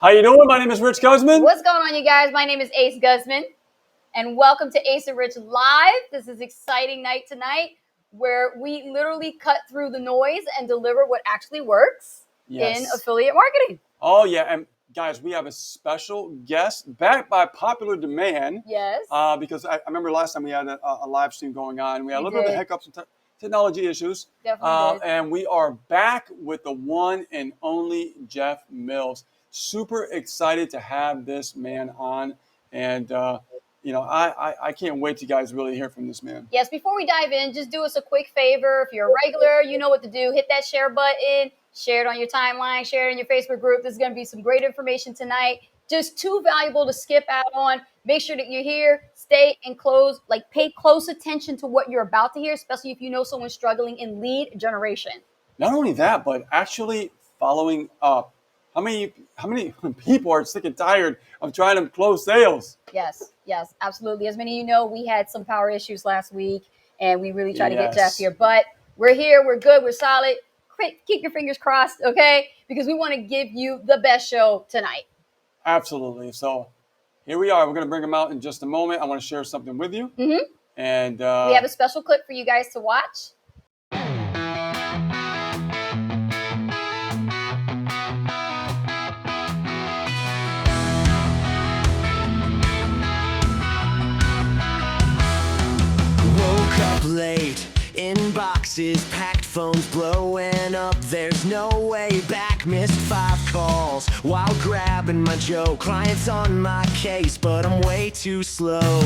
How you doing? My name is Rich Guzman. What's going on, you guys? My name is Ace Guzman, and welcome to Ace and Rich Live. This is an exciting night tonight where we literally cut through the noise and deliver what actually works in affiliate marketing. Oh, yeah. And guys, we have a special guest backed by popular demand. Yes. Because I remember last time we had a live stream going on. We had a little bit of hiccups and technology issues. Definitely did. And we are back with the one and only Jeff Mills. Super excited to have this man on. And, I can't wait to guys really hear from this man. Yes, before we dive in, just do us a quick favor. If you're a regular, you know what to do. Hit that share button, share it on your timeline, share it in your Facebook group. There's going to be some great information tonight. Just too valuable to skip out on. Make sure that you're here, stay and pay close attention to what you're about to hear, especially if you know someone's struggling in lead generation. Not only that, but actually following up. How many people are sick and tired of trying to close sales? Yes, absolutely. As many of you know, we had some power issues last week, and we really tried to get Jeff here. But we're here, we're good, we're solid. Keep your fingers crossed, okay? Because we want to give you the best show tonight. Absolutely. So here we are. We're going to bring him out in just a moment. I want to share something with you. Mm-hmm. And we have a special clip for you guys to watch. Late, inboxes packed, phones blowing up, there's no way back. Missed 5 calls while grabbing my joke. Clients on my case, but I'm way too slow.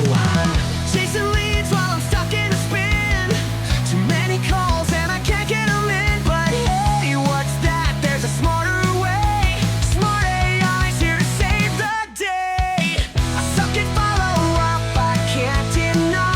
Chasing leads while I'm stuck in a spin. Too many calls and I can't get them in. But hey, what's that? There's a smarter way. Smart AI's here to save the day. I suck at follow up, I can't deny.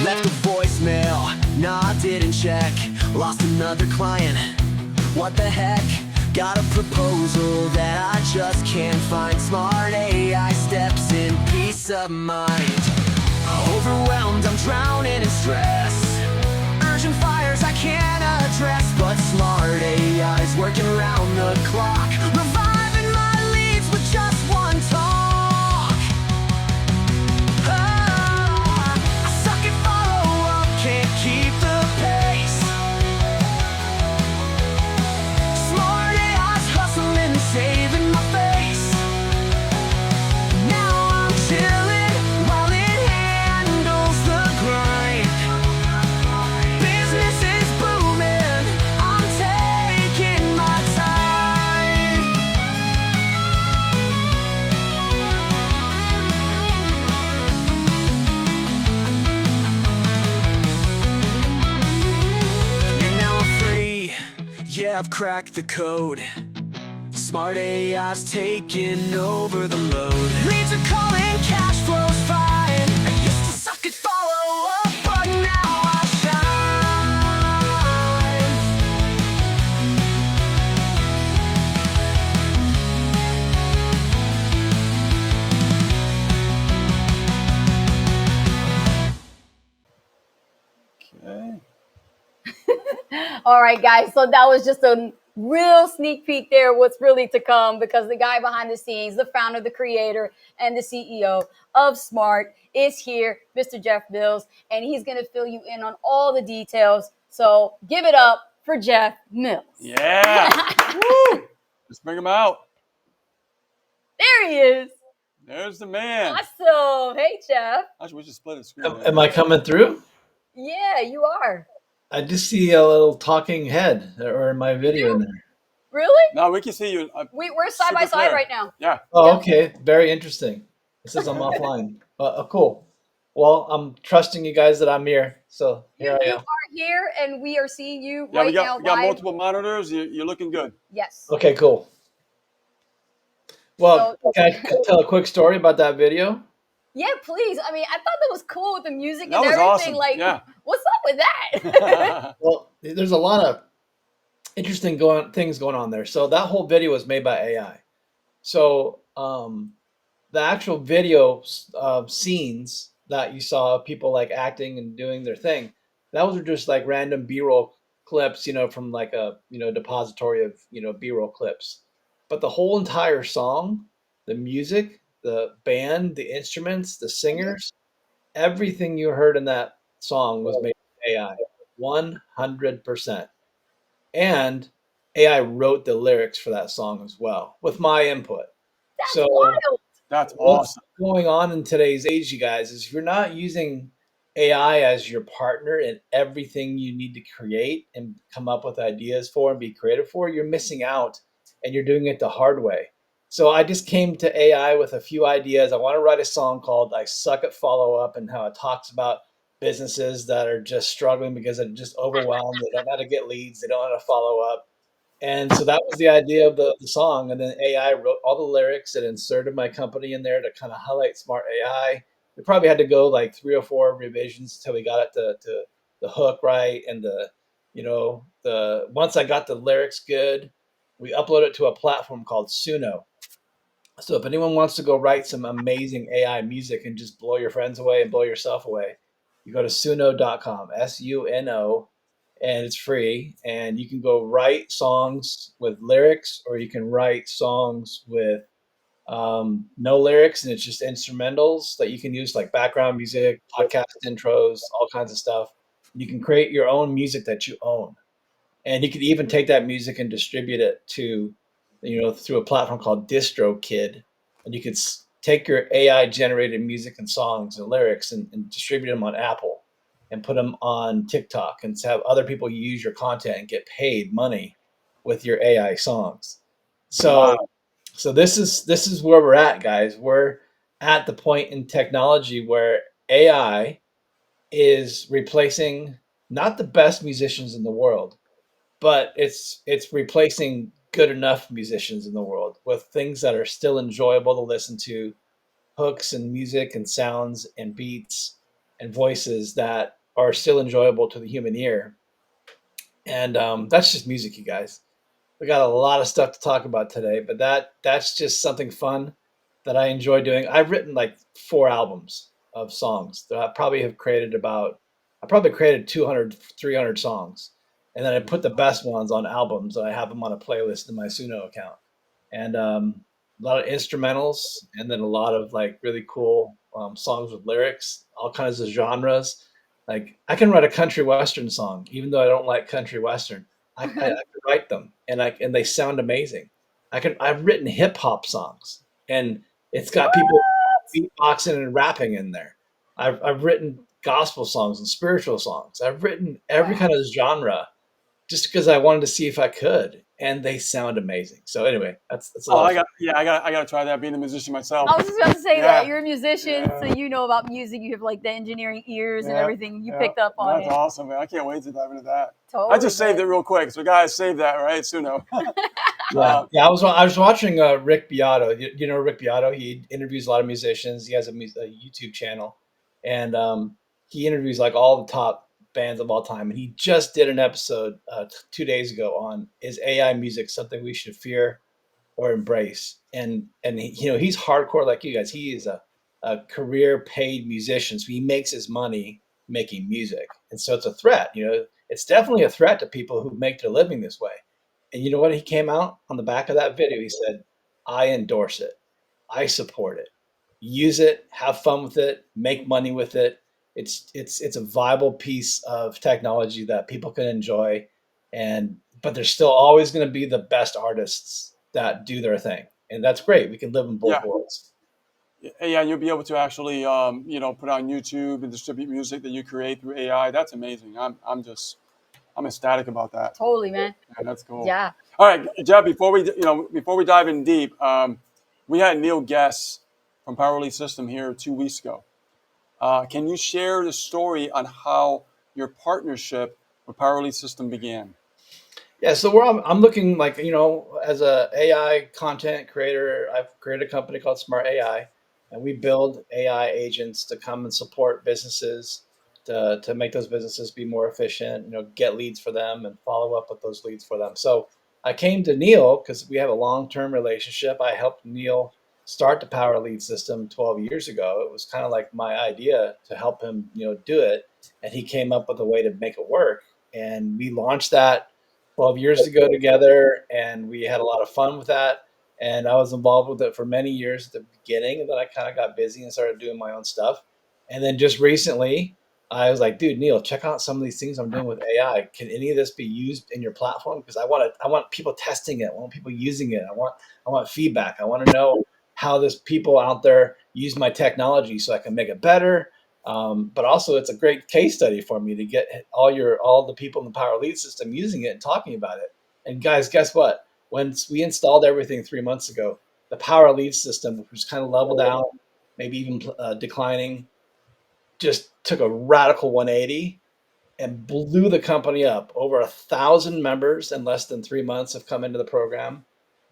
Left a voicemail, nah, didn't check. Lost another client, what the heck? Got a proposal that I just can't find. Smart AI steps in, peace of mind. Overwhelmed, I'm drowning in stress. Urgent fires I can't address. But smart AI's working around the clock, reviving my leads with just one talk. Keep the pace. Smart AI's hustling, saving my face. Now I'm chilling while it handles the grind. Business is booming, I'm taking my time. Yeah, I've cracked the code. Smart AI's taking over the load. Leads are calling, cash flow's fine. I used to suck at follow up, but now I okay. All right, guys. So that was just a real sneak peek there, what's really to come, because the guy behind the scenes, the founder, the creator, and the CEO of Smart is here, Mr. Jeff Mills, and he's going to fill you in on all the details. So give it up for Jeff Mills. Yeah. Woo! Let's bring him out. There he is. There's the man. Awesome. Hey, Jeff. Actually, we should split the screen. Am I coming through? Yeah, you are. I just see a little talking head or my video in there. Really? No, we can see you. We're side by side right now. Yeah. Oh, okay. Very interesting. It says I'm offline. Cool. Well, I'm trusting you guys that I'm here. So here I am. You are here, and we are seeing you right now. We got multiple monitors. You're looking good. Yes. Okay, cool. Well, can I tell a quick story about that video? Yeah, please. I mean, I thought that was cool with the music That and was everything. awesome. Like, Yeah. what's up with that? Well, there's a lot of interesting things going on there. So that whole video was made by AI. So the actual video scenes that you saw people like acting and doing their thing, that was just like random B-roll clips, from like a depository of B-roll clips. But the whole entire song, the music, the band, the instruments, the singers, everything you heard in that song was made by AI, 100%. And AI wrote the lyrics for that song as well with my input. That's So wild. That's what's awesome. going on in today's age, you guys, is if you're not using AI as your partner in everything you need to create and come up with ideas for and be creative for, you're missing out and you're doing it the hard way. So I just came to AI with a few ideas. I want to write a song called I Suck at Follow Up, and how it talks about businesses that are just struggling because they're just overwhelmed. They don't know how to get leads. They don't know how to follow up. And so that was the idea of the song. And then AI wrote all the lyrics and inserted my company in there to kind of highlight smart AI. We probably had to go like 3 or 4 revisions till we got it to the hook right. And the once I got the lyrics good, we uploaded it to a platform called Suno. So if anyone wants to go write some amazing AI music and just blow your friends away and blow yourself away, you go to suno.com, Suno, and it's free. And you can go write songs with lyrics, or you can write songs with no lyrics, and it's just instrumentals that you can use like background music, podcast intros, all kinds of stuff. You can create your own music that you own, and you could even take that music and distribute it to through a platform called DistroKid, and you could take your AI generated music and songs and lyrics and distribute them on Apple and put them on TikTok and have other people use your content and get paid money with your AI songs. So Wow. so this is where we're at, guys. We're at the point in technology where AI is replacing not the best musicians in the world, but it's replacing good enough musicians in the world with things that are still enjoyable to listen to, hooks and music and sounds and beats and voices that are still enjoyable to the human ear. And that's just music, you guys. We got a lot of stuff to talk about today, but that's just something fun that I enjoy doing. I've written like 4 albums of songs that I probably created 200, 300 songs. And then I put the best ones on albums, and I have them on a playlist in my Suno account. And a lot of instrumentals, and then a lot of like really cool songs with lyrics, all kinds of genres. Like I can write a country western song, even though I don't like country western. I can write them, and they sound amazing. I've written hip hop songs, and it's got people beatboxing and rapping in there. I've written gospel songs and spiritual songs. I've written every Wow. kind of genre just because I wanted to see if I could, and they sound amazing. So anyway, that's a Oh, lot of fun. I got to try that being a musician myself. I was just about to say that Yeah. you're a musician, so Yeah. you know about music. You have like the engineering ears and Yeah. everything. You Yeah. picked up on That's it. awesome, man. I can't wait to dive into that. I Totally, just saved man. it real quick. So guys, save that, right? Suno. Yeah, yeah. I was watching Rick Beato. You know Rick Beato. He interviews a lot of musicians. He has a YouTube channel, and he interviews like all the top bands of all time. And he just did an episode 2 days ago on is AI music something we should fear or embrace. And he's hardcore like you guys. He is a career paid musician, so he makes his money making music, and so it's a threat. It's definitely a threat to people who make their living this way. And you know what? He came out on the back of that video. He said, "I endorse it. I support it. Use it. Have fun with it. Make money with it. It's a viable piece of technology that people can enjoy, and but there's still always going to be the best artists that do their thing, and that's great. We can live in both Yeah. worlds." Yeah, you'll be able to actually, put on YouTube and distribute music that you create through AI. That's amazing. I'm ecstatic about that. Totally, man. Yeah, that's cool. Yeah. All right, Jeff. Before we dive in deep, we had Neil Guess from Power Elite System here 2 weeks ago. Can you share the story on how your partnership with Power Elite System began? Yeah, so where I'm looking like as a AI content creator, I've created a company called Smart AI, and we build AI agents to come and support businesses to make those businesses be more efficient, get leads for them and follow up with those leads for them. So I came to Neil because we have a long-term relationship. I helped Neil start the Power Lead system 12 years ago. It was kind of like my idea to help him, do it. And he came up with a way to make it work. And we launched that 12 years ago together, and we had a lot of fun with that. And I was involved with it for many years at the beginning, and then I kind of got busy and started doing my own stuff. And then just recently, I was like, dude, Neil, check out some of these things I'm doing with AI. Can any of this be used in your platform? Because I want people testing it. I want people using it. I want feedback. I want to know how this people out there use my technology so I can make it better. But also, it's a great case study for me to get all the people in the Power Lead system using it and talking about it. And guys, guess what? Once we installed everything 3 months ago, the Power Lead system, which was kind of leveled out, maybe even declining, just took a radical 180 and blew the company up. Over 1,000 members in less than 3 months have come into the program,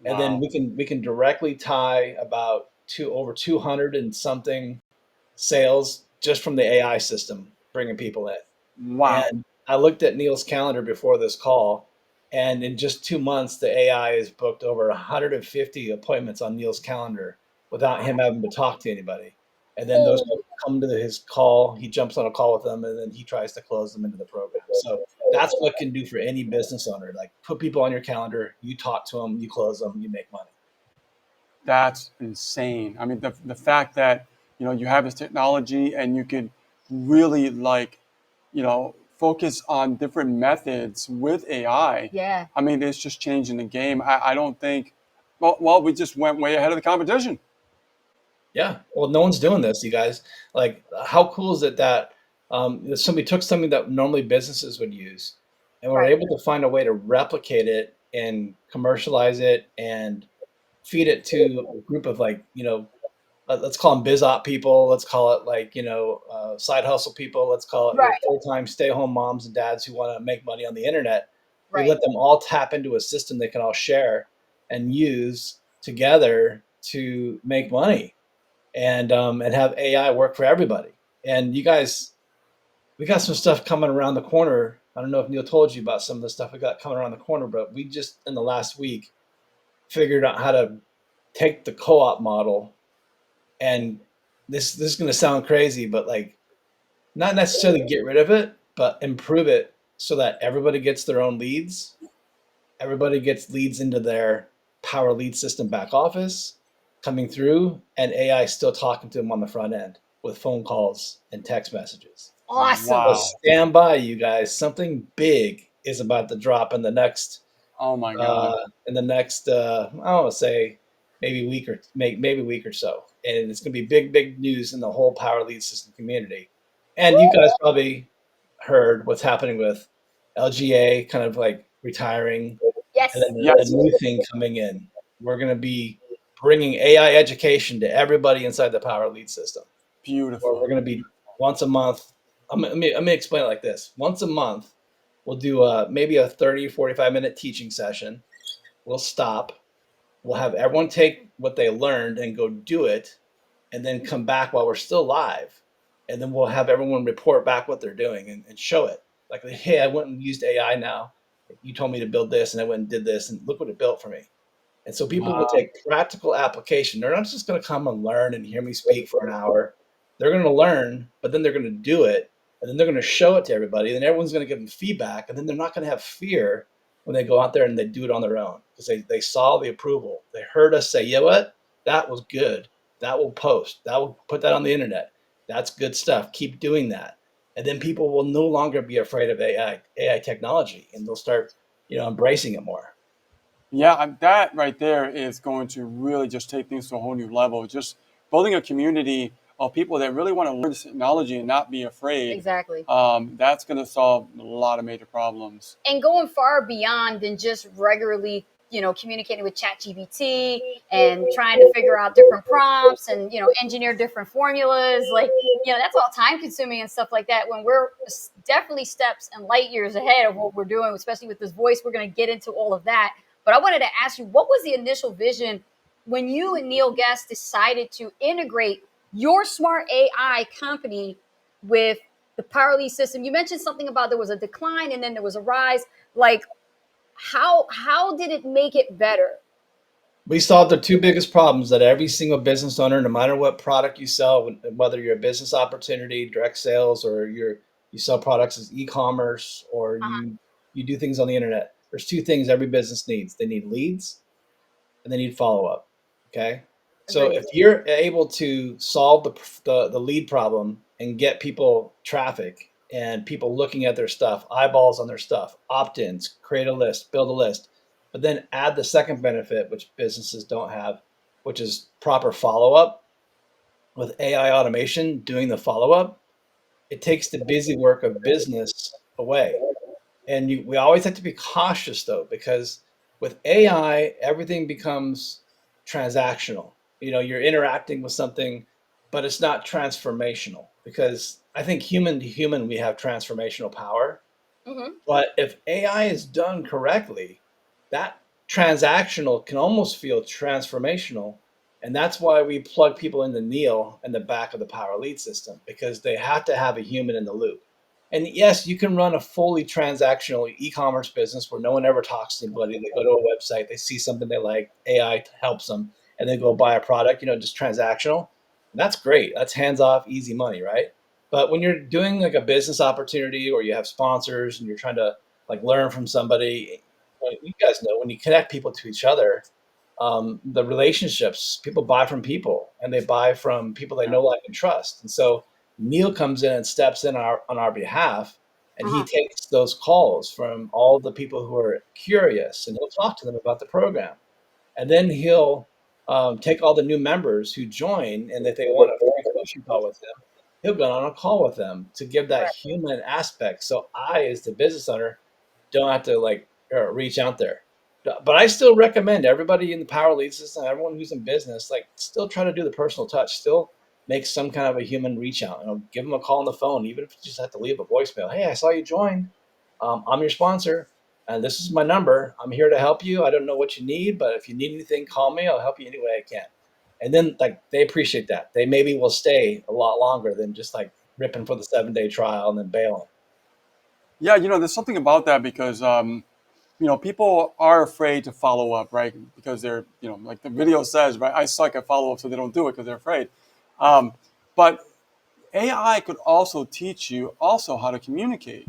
and then Wow. we can directly tie about over 200 and something sales just from the AI system bringing people in. Wow. And I looked at Neil's calendar before this call, and in just 2 months, the AI has booked over 150 appointments on Neil's calendar without him having to talk to anybody. And then those Oh, people come to his call, he jumps on a call with them, and then he tries to close them into the program. So that's what it can do for any business owner. Like, put people on your calendar, you talk to them, you close them, you make money. That's insane. I mean, the fact that you have this technology and you can really focus on different methods with AI. yeah. I mean, it's just changing the game. I don't think. Well, we just went way ahead of the competition. Yeah, well, no one's doing this, you guys. Like, how cool is it that somebody took something that normally businesses would use, and were Right. able to find a way to replicate it and commercialize it and feed it to a group of, like, let's call them biz op people. Let's call it, like, side hustle people. Let's call it, Right. full time stay home moms and dads who want to make money on the internet. We Right. let them all tap into a system they can all share and use together to make money, and have AI work for everybody. And you guys, we got some stuff coming around the corner. I don't know if Neil told you about some of the stuff we got coming around the corner, but we just in the last week figured out how to take the co-op model, and this is going to sound crazy, but, like, not necessarily get rid of it, but improve it so that everybody gets their own leads. Everybody gets leads into their Power Lead system back office coming through, and AI still talking to them on the front end with phone calls and text messages. Awesome. So Wow. stand by, you guys. Something big is about to drop in the next Oh my uh, God. I don't want to say maybe week or so, and it's going to be big news in the whole Power Lead system community. And you guys probably heard what's happening with LGA kind of like retiring, and Yes. then a Yes. new thing coming in. We're going to be bringing AI education to everybody inside the Power Lead system, where we're Beautiful. going to be once a month. Let me explain it like this. Once a month, we'll do maybe a 30, 45-minute teaching session. We'll stop. We'll have everyone take what they learned and go do it, and then come back while we're still live. And then we'll have everyone report back what they're doing, and show it. Like, hey, I went and used AI now. You told me to build this, and I went and did this, and look what it built for me. And so people will Wow. take practical application. They're not just going to come and learn and hear me speak for an hour. They're going to learn, but then they're going to do it, and then they're going to show it to everybody. And then everyone's going to give them feedback, and then they're not going to have fear when they go out there and they do it on their own, because they saw the approval. They heard us say, you know what? That was good. That will post. That will put that on the internet. That's good stuff. Keep doing that. And then people will no longer be afraid of AI technology, and they'll start, embracing it more. Yeah, that right there is going to really just take things to a whole new level. Just building a community of people that really want to learn this technology and not be afraid. Exactly. That's going to solve a lot of major problems. And going far beyond than just regularly, communicating with ChatGPT and trying to figure out different prompts and, engineer different formulas. Like, that's all time consuming and stuff like that when we're definitely steps and light years ahead of what we're doing, especially with this voice. We're going to get into all of that. But I wanted to ask you, what was the initial vision when you and Neil Guest decided to integrate your smart AI company with the Power Lead system, you mentioned something about there was a decline and then there was a rise. Like, how did it make it better? We solved the two biggest problems that every single business owner, no matter what product you sell, whether you're a business opportunity, direct sales, or you sell products as e-commerce, or you do things on the internet. There's two things every business needs. They need leads and they need follow-up. Okay. So Agreed. if you're able to solve the lead problem and get people traffic and people looking at their stuff, eyeballs on their stuff, opt-ins, create a list, build a list, but then add the second benefit, which businesses don't have, which is proper follow-up with AI automation doing the follow-up, it takes the busy work of business away. And we always have to be cautious though, because with AI, everything becomes transactional. You're interacting with something, but it's not transformational, because I think human to human, we have transformational power. Mm-hmm. But if AI is done correctly, that transactional can almost feel transformational. And that's why we plug people into Neil in the back of the Power Lead system, because they have to have a human in the loop. And yes, you can run a fully transactional e-commerce business where no one ever talks to anybody. They go to a website, they see something they like, AI helps them, and they go buy a product, just transactional. And that's great. That's hands off, easy money, right? But when you're doing like a business opportunity or you have sponsors and you're trying to like learn from somebody, you guys know when you connect people to each other, the relationships, people buy from people and they buy from people they know, like, and trust. And so Neil comes in and steps in on our behalf, and he Uh-huh. takes those calls from all the people who are curious, and he'll talk to them about the program. And then he'll take all the new members who join, and if they want a free coaching call with him, he'll go on a call with them to give that Right. human aspect. So I, as the business owner, don't have to like reach out there. But I still recommend everybody in the Power Lead system, everyone who's in business, like still try to do the personal touch, still make some kind of a human reach out. Give them a call on the phone, even if you just have to leave a voicemail. Hey, I saw you join. I'm your sponsor, and this is my number. I'm here to help you. I don't know what you need, but if you need anything, call me. I'll help you any way I can. And then like they appreciate that. They maybe will stay a lot longer than just like ripping for the 7-day trial and then bailing. Yeah, there's something about that because people are afraid to follow up, right? Because they're, like the video says, right? I suck at follow up, so they don't do it because they're afraid. Um, but AI could also teach you also how to communicate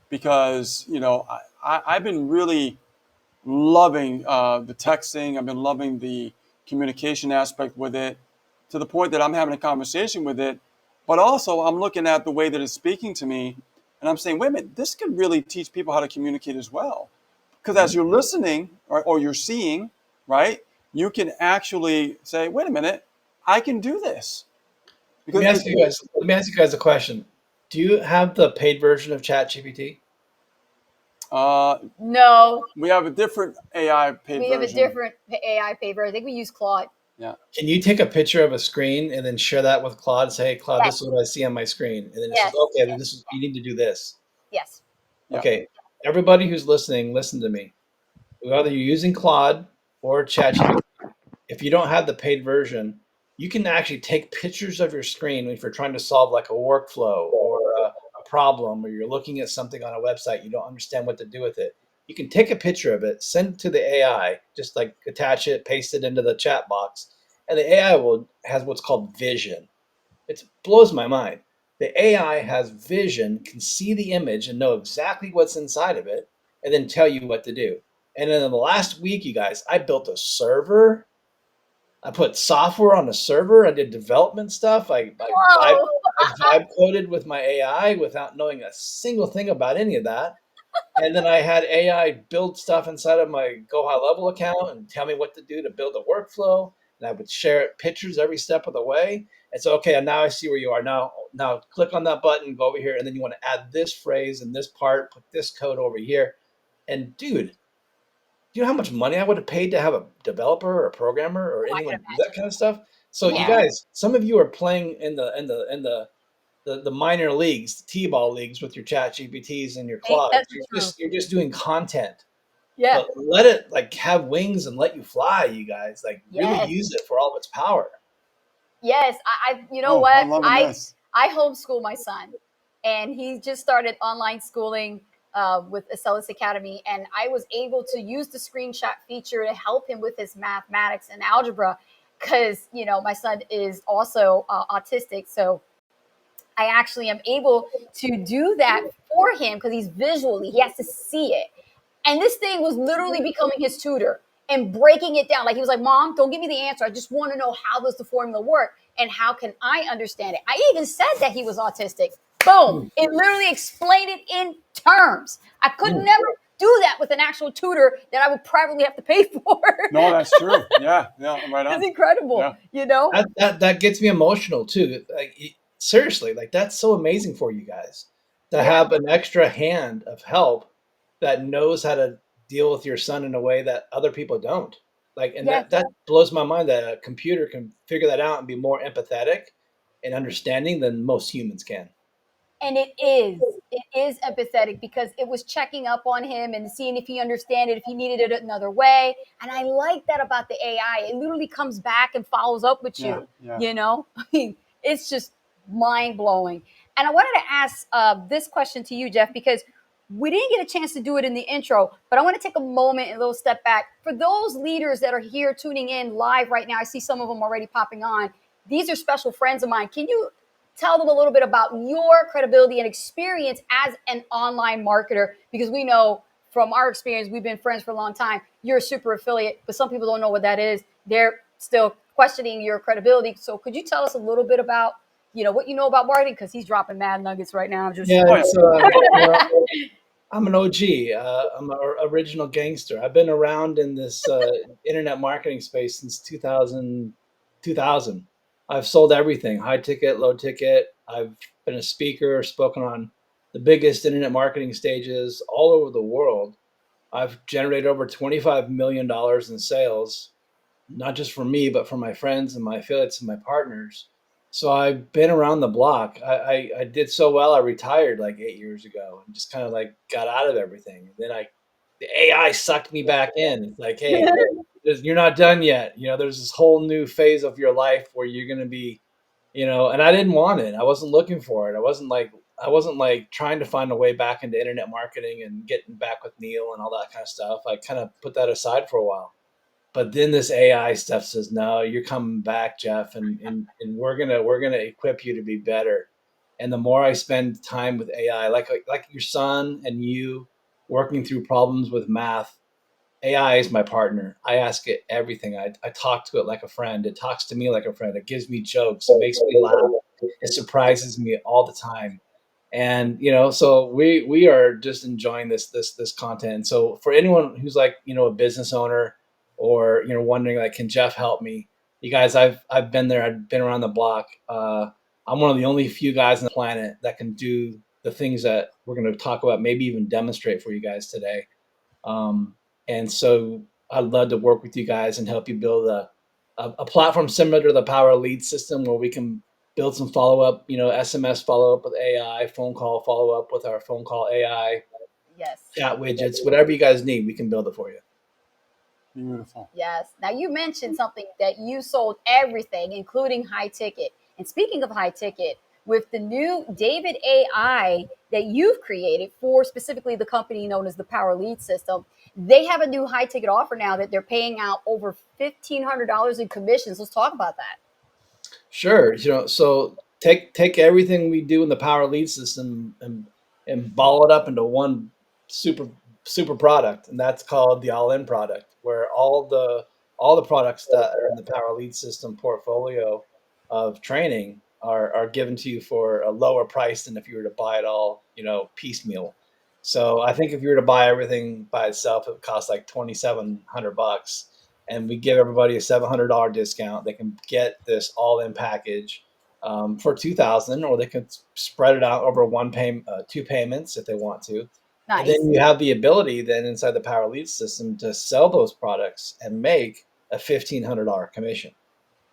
because, I've been really loving the texting. I've been loving the communication aspect with it to the point that I'm having a conversation with it. But also, I'm looking at the way that it's speaking to me and I'm saying, wait a minute, this could really teach people how to communicate as well. Because as Mhm. you're listening or you're seeing, right, you can actually say, wait a minute, I can do this. Let me Because ask you guys. Let me ask you guys a question. Do you have the paid version of ChatGPT? uh, No, we have a different AI paid we have a version. different AI paper. I think we use Claude. Yeah. Can you take a picture of a screen and then share that with Claude? Say, hey, Claude, this Yes, is what I see on my screen, and then it says, yes, okay, then yes, this is you need to do this. yes. Yeah. Okay, everybody who's listening, listen to me. Whether you're using Claude or ChatGPT, if you don't have the paid version, you can actually take pictures of your screen if you're trying to solve like a workflow or a problem, or you're looking at something on a website, you don't understand what to do with it. You can take a picture of it, send it to the AI, just like attach it, paste it into the chat box, and the AI will has what's called vision. It blows my mind. The AI has vision, can see the image and know exactly what's inside of it, and then tell you what to do. And then in the last week, you guys, I built a server. I put software on a server. I did development stuff. Whoa! I vibe coded with my AI without knowing a single thing about any of that. And then I had AI build stuff inside of my Go High Level account and tell me what to do to build a workflow. And I would share pictures every step of the way. And so, okay, now I see where you are. Now click on that button, go over here, and then you want to add this phrase and this part, put this code over here. And dude, do you know how much money I would have paid to have a developer or a programmer or I anyone can do that imagine. kind of stuff? So you Yeah, guys, some of you are playing in the minor leagues, the T-ball leagues with your chat GPTs and your ain't Claudes. that the truth? You're just doing content. Yeah. but let it like have wings and let you fly, you guys. Like really Yes. use it for all of its power. Yes. You know Oh, I'm what? loving this. I homeschool my son, and he just started online schooling with Acellus Academy, and I was able to use the screenshot feature to help him with his mathematics and algebra, because my son is also autistic, so I actually am able to do that for him because he has to see it. And this thing was literally becoming his tutor and breaking it down. Like he was like, Mom, don't give me the answer. I just want to know, how does the formula work and how can I understand it? I even said that he was autistic. Boom. Mm, It literally explained it in terms. I could mm. never do that with an actual tutor that I would privately have to pay for. No, that's true. Yeah, yeah, right It's on. incredible, Yeah. That gets me emotional too. Like seriously, like that's so amazing for you guys to Yeah. have an extra hand of help that knows how to deal with your son in a way that other people don't. Like, and Yes. that blows my mind that a computer can figure that out and be more empathetic and understanding than most humans can. And it is empathetic because it was checking up on him and seeing if he understand it, if he needed it another way. And I like that about the AI. It literally comes back and follows up with Yeah, you. yeah. I mean, it's just mind blowing. And I wanted to ask this question to you, Jeff, because we didn't get a chance to do it in the intro, but I want to take a moment and a little step back. For those leaders that are here tuning in live right now, I see some of them already popping on. These are special friends of mine. Can you tell them a little bit about your credibility and experience as an online marketer? Because we know from our experience, we've been friends for a long time. You're a super affiliate, but some people don't know what that is. They're still questioning your credibility. So could you tell us a little bit about, what you know about marketing? Because he's dropping mad nuggets right now. Yeah, Oh, yeah. it's I'm an OG. I'm an original gangster. I've been around in this internet marketing space since 2000. 2000. I've sold everything, high ticket, low ticket. I've been a speaker, spoken on the biggest internet marketing stages all over the world. I've generated over $25 million in sales, not just for me, but for my friends and my affiliates and my partners. So I've been around the block. I did so well. I retired like 8 years ago and just kind of like got out of everything. And then the AI sucked me back in. It's like, hey, you're not done yet. There's this whole new phase of your life where you're going to be, and I didn't want it. I wasn't looking for it. I wasn't like trying to find a way back into internet marketing and getting back with Neil and all that kind of stuff. I kind of put that aside for a while. But then this AI stuff says, no, you're coming back, Jeff, and we're gonna equip you to be better. And the more I spend time with AI, like your son and you working through problems with math, AI is my partner. I ask it everything. I talk to it like a friend. It talks to me like a friend. It gives me jokes. It makes me laugh. It surprises me all the time. And so we are just enjoying this content. So for anyone who's like a business owner or wondering like, can Jeff help me? You guys, I've been there. I've been around the block. I'm one of the only few guys on the planet that can do the things that we're going to talk about, maybe even demonstrate for you guys today. Um, and so I'd love to work with you guys and help you build a platform similar to the Power Lead system where we can build some follow up, SMS follow up with AI, phone call follow up with our phone call AI, Yes. chat widgets, whatever you guys need, we can build it for you. Beautiful. Yes. Now you mentioned something that you sold everything, including high ticket. And speaking of high ticket, with the new David AI that you've created for specifically the company known as the Power Lead System, they have a new high ticket offer now that they're paying out over $1,500 in commissions. Let's talk about that. Sure. So take everything we do in the Power Lead system and ball it up into one super super product, and that's called the All In product, where all the products that are in the Power Lead system portfolio of training are given to you for a lower price than if you were to buy it all, piecemeal. So I think if you were to buy everything by itself, it would cost like $2,700, and we give everybody a $700 discount. They can get this all-in package for 2,000, or they can spread it out over two payments if they want to. And Nice. then you have the ability then inside the Power Lead system to sell those products and make a $1,500 commission,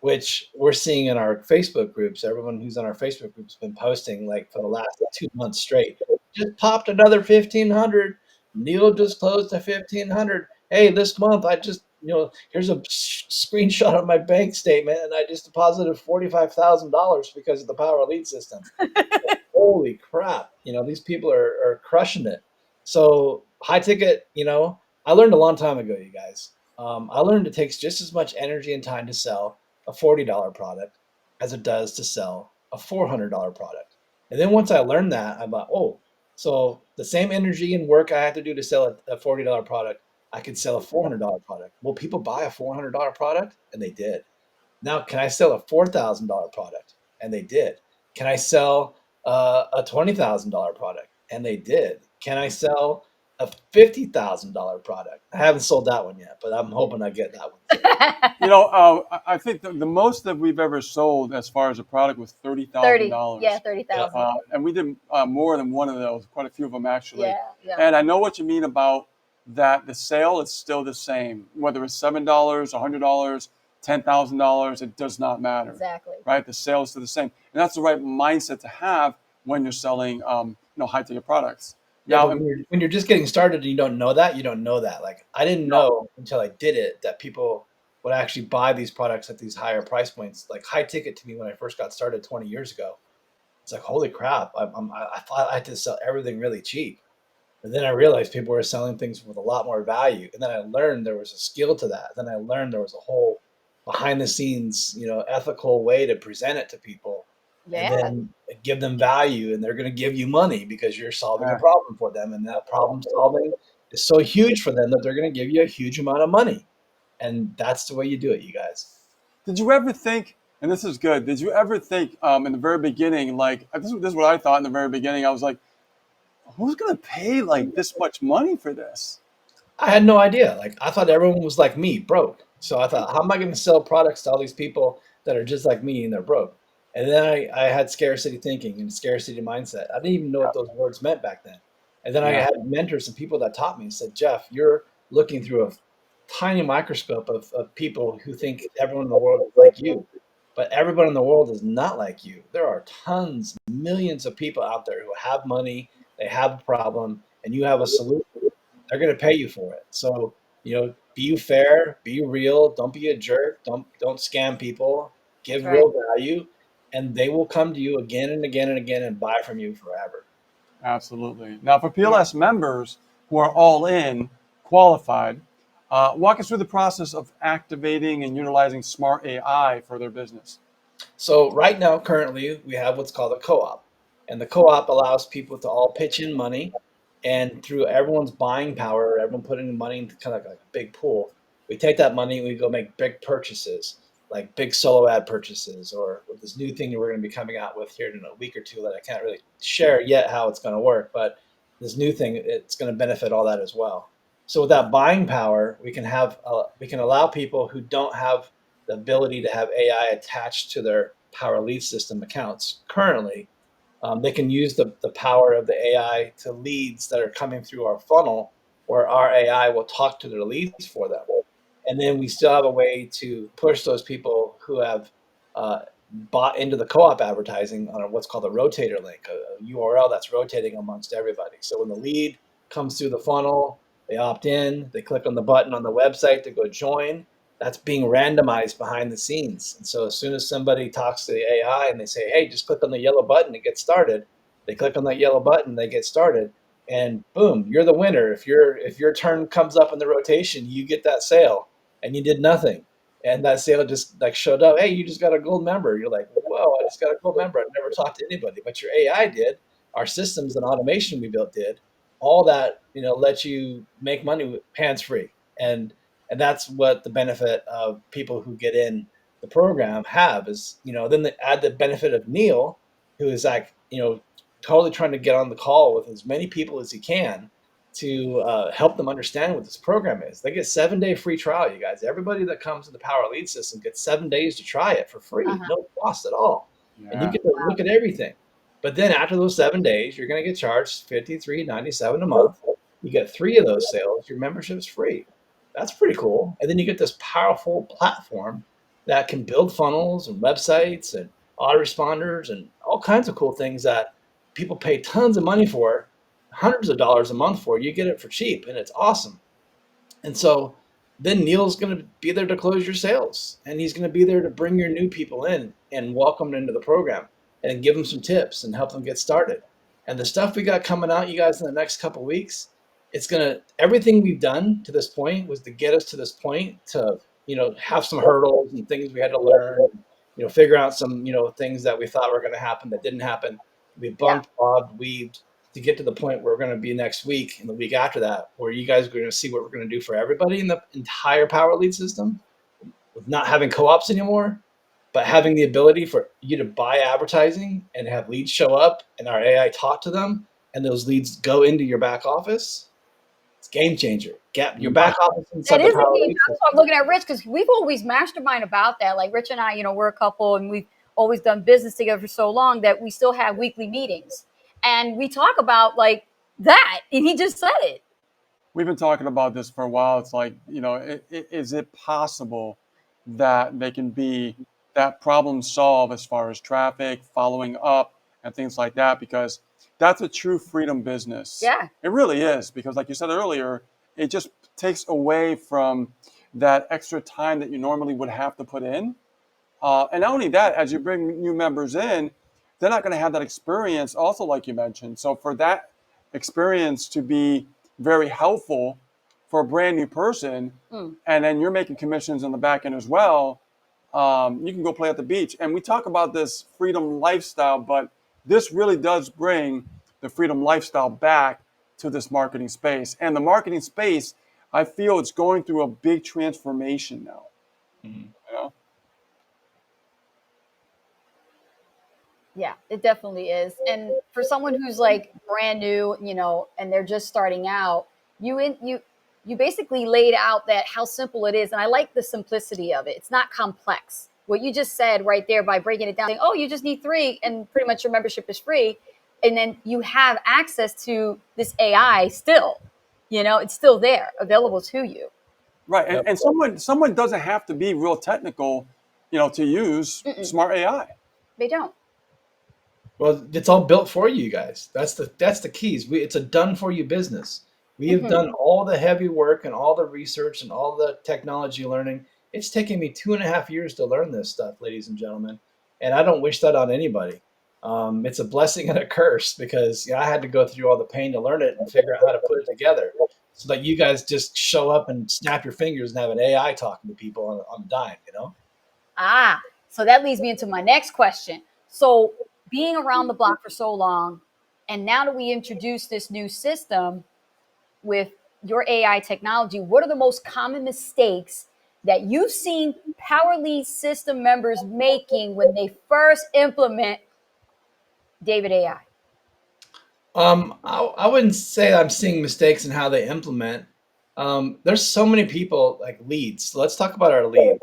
which we're seeing in our Facebook groups. Everyone who's on our Facebook groups has been posting like for the last 2 months straight. Just popped another 1,500. Neil just closed to 1,500. Hey, this month I just, here's a screenshot of my bank statement, and I just deposited $45,000 because of the Power Lead system. Holy crap. These people are crushing it. So high ticket, I learned a long time ago, you guys. I learned it takes just as much energy and time to sell a $40 product as it does to sell a $400 product. And then once I learned that, I'm like, oh, so the same energy and work I have to do to sell a $40 product, I could sell a $400 product. Will people buy a $400 product? And they did. Now, can I sell a $4,000 product? And they did. Can I sell a $20,000 product? And they did. Can I sell a $50,000 product? I haven't sold that one yet, but I'm hoping I get that one. I think the most that we've ever sold as far as a product was $30,000. Yeah, 30,000. And we did more than one of those, quite a few of them actually. Yeah. And I know what you mean about that. The sale is still the same, whether it's $7, $100, $10,000. It does not matter. Exactly. Right. The sale is still the same, and that's the right mindset to have when you're selling, high ticket products. Yeah, Now, but when you're just getting started and you don't know that, you don't know that. Like I didn't know until I did it that people would actually buy these products at these higher price points. Like high ticket to me when I first got started 20 years ago, it's like holy crap! I thought I had to sell everything really cheap, and then I realized people were selling things with a lot more value. And then I learned there was a skill to that. Then I learned there was a whole behind the scenes, ethical way to present it to people and Yeah. then give them value, and they're going to give you money because you're solving a problem for them, and that problem solving is so huge for them that they're going to give you a huge amount of money, and that's the way you do it, you guys. did you ever think, and this is good, did you ever think in the very beginning, like this is what I thought in the very beginning. I was like, who's going to pay like this much money for this? I had no idea. Like I thought everyone was like me, broke. So I thought, how am I going to sell products to all these people that are just like me and they're broke? And then I had scarcity thinking and scarcity mindset. I didn't even know what those words meant back then. And then I Yeah. had mentors and people that taught me and said, Jeff, you're looking through a tiny microscope of people who think everyone in the world is like you. But everyone in the world is not like you. There are tons, millions of people out there who have money, they have a problem, and you have a solution. They're going to pay you for it. So, be fair, be real, don't be a jerk, don't scam people, give Right. real value, and they will come to you again and again and again and buy from you forever. Absolutely. Now, for PLS members who are all in, qualified, walk us through the process of activating and utilizing smart AI for their business. So right now, currently, we have what's called a co-op, and the co-op allows people to all pitch in money, and through everyone's buying power, everyone putting money into kind of like a big pool, we take that money and we go make big purchases, like big solo ad purchases, or this new thing that we're going to be coming out with here in a week or two that I can't really share yet how it's going to work, but this new thing, it's going to benefit all that as well. So with that buying power, we can allow people who don't have the ability to have AI attached to their Power Lead System accounts currently. They can use the power of the AI to leads that are coming through our funnel, where our AI will talk to their leads for them. And then we still have a way to push those people who have bought into the co-op advertising on what's called a rotator link, a URL that's rotating amongst everybody. So when the lead comes through the funnel, they opt in, they click on the button on the website to go join. That's being randomized behind the scenes. And so as soon as somebody talks to the AI and they say, hey, just click on the yellow button to get started, they click on that yellow button, they get started, and boom, you're the winner. If your turn comes up in the rotation, you get that sale and you did nothing. And that sale just like showed up. Hey, you just got a gold member. You're like, whoa, I just got a gold member. I've never talked to anybody, but your AI did. Our systems and automation we built did. All that, let you make money hands free. And that's what the benefit of people who get in the program have is, then they add the benefit of Neil, who is like, totally trying to get on the call with as many people as he can to help them understand what this program is. They get 7-day free trial, you guys. Everybody that comes to the Power Lead System gets 7 days to try it for free, no cost at all. And you get to look at everything. But then after those 7 days, you're going to get charged $53.97 a month. You get 3 of those sales. Your membership's free. That's pretty cool. And then you get this powerful platform that can build funnels and websites and autoresponders and all kinds of cool things that people pay tons of money for. hundreds of dollars a month for. You get it for cheap, and it's awesome. And so then Neil's going to be there to close your sales, and he's going to be there to bring your new people in and welcome them into the program and give them some tips and help them get started. And the stuff we got coming out, you guys, in the next couple of weeks, it's going to, everything we've done to this point was to get us to this point to, have some hurdles and things we had to learn, figure out some, things that we thought were going to happen that didn't happen. We Yeah. bumped, bobbed, weaved, to get to the point where we're going to be next week and the week after that, where you guys are going to see what we're going to do for everybody in the entire Power Lead system, with not having co-ops anymore, but having the ability for you to buy advertising and have leads show up and our AI talk to them, and those leads go into your back office. It's a game changer. Your back office That inside the is a Power game. Lead That's system. why I'm looking at Rich, because we've always mastermind about that. Like Rich and I, we're a couple, and we've always done business together for so long that we still have weekly meetings, and we talk about like that. And he just said it. We've been talking about this for a while. It's like, is it possible that they can be that problem solved as far as traffic, following up, and things like that? Because that's a true freedom business. Yeah. It really is. Because, like you said earlier, it just takes away from that extra time that you normally would have to put in. And not only that, as you bring new members in, they're not going to have that experience, also, like you mentioned. So, for that experience to be very helpful for a brand new person, and then you're making commissions on the back end as well, you can go play at the beach. And we talk about this freedom lifestyle, but this really does bring the freedom lifestyle back to this marketing space. And the marketing space, I feel it's going through a big transformation now. Mm-hmm. You know? Yeah, it definitely is. And for someone who's like brand new, and they're just starting out, you basically laid out that how simple it is. And I like the simplicity of it. It's not complex. What you just said right there by breaking it down, saying, oh, you just need 3 and pretty much your membership is free. And then you have access to this AI still. It's still there, available to you. Right, Yep. and someone doesn't have to be real technical, to use smart AI. They don't. Well, it's all built for you guys. That's the keys. It's a done for you business. We have done all the heavy work and all the research and all the technology learning. It's taken me 2.5 years to learn this stuff, ladies and gentlemen, and I don't wish that on anybody. It's a blessing and a curse because I had to go through all the pain to learn it and figure out how to put it together, so that you guys just show up and snap your fingers and have an AI talking to people on a dime. So that leads me into my next question. So being around the block for so long, and now that we introduce this new system with your AI technology, what are the most common mistakes that you've seen Power Lead system members making when they first implement David AI? I wouldn't say I'm seeing mistakes in how they implement. There's so many people like leads. So let's talk about our lead.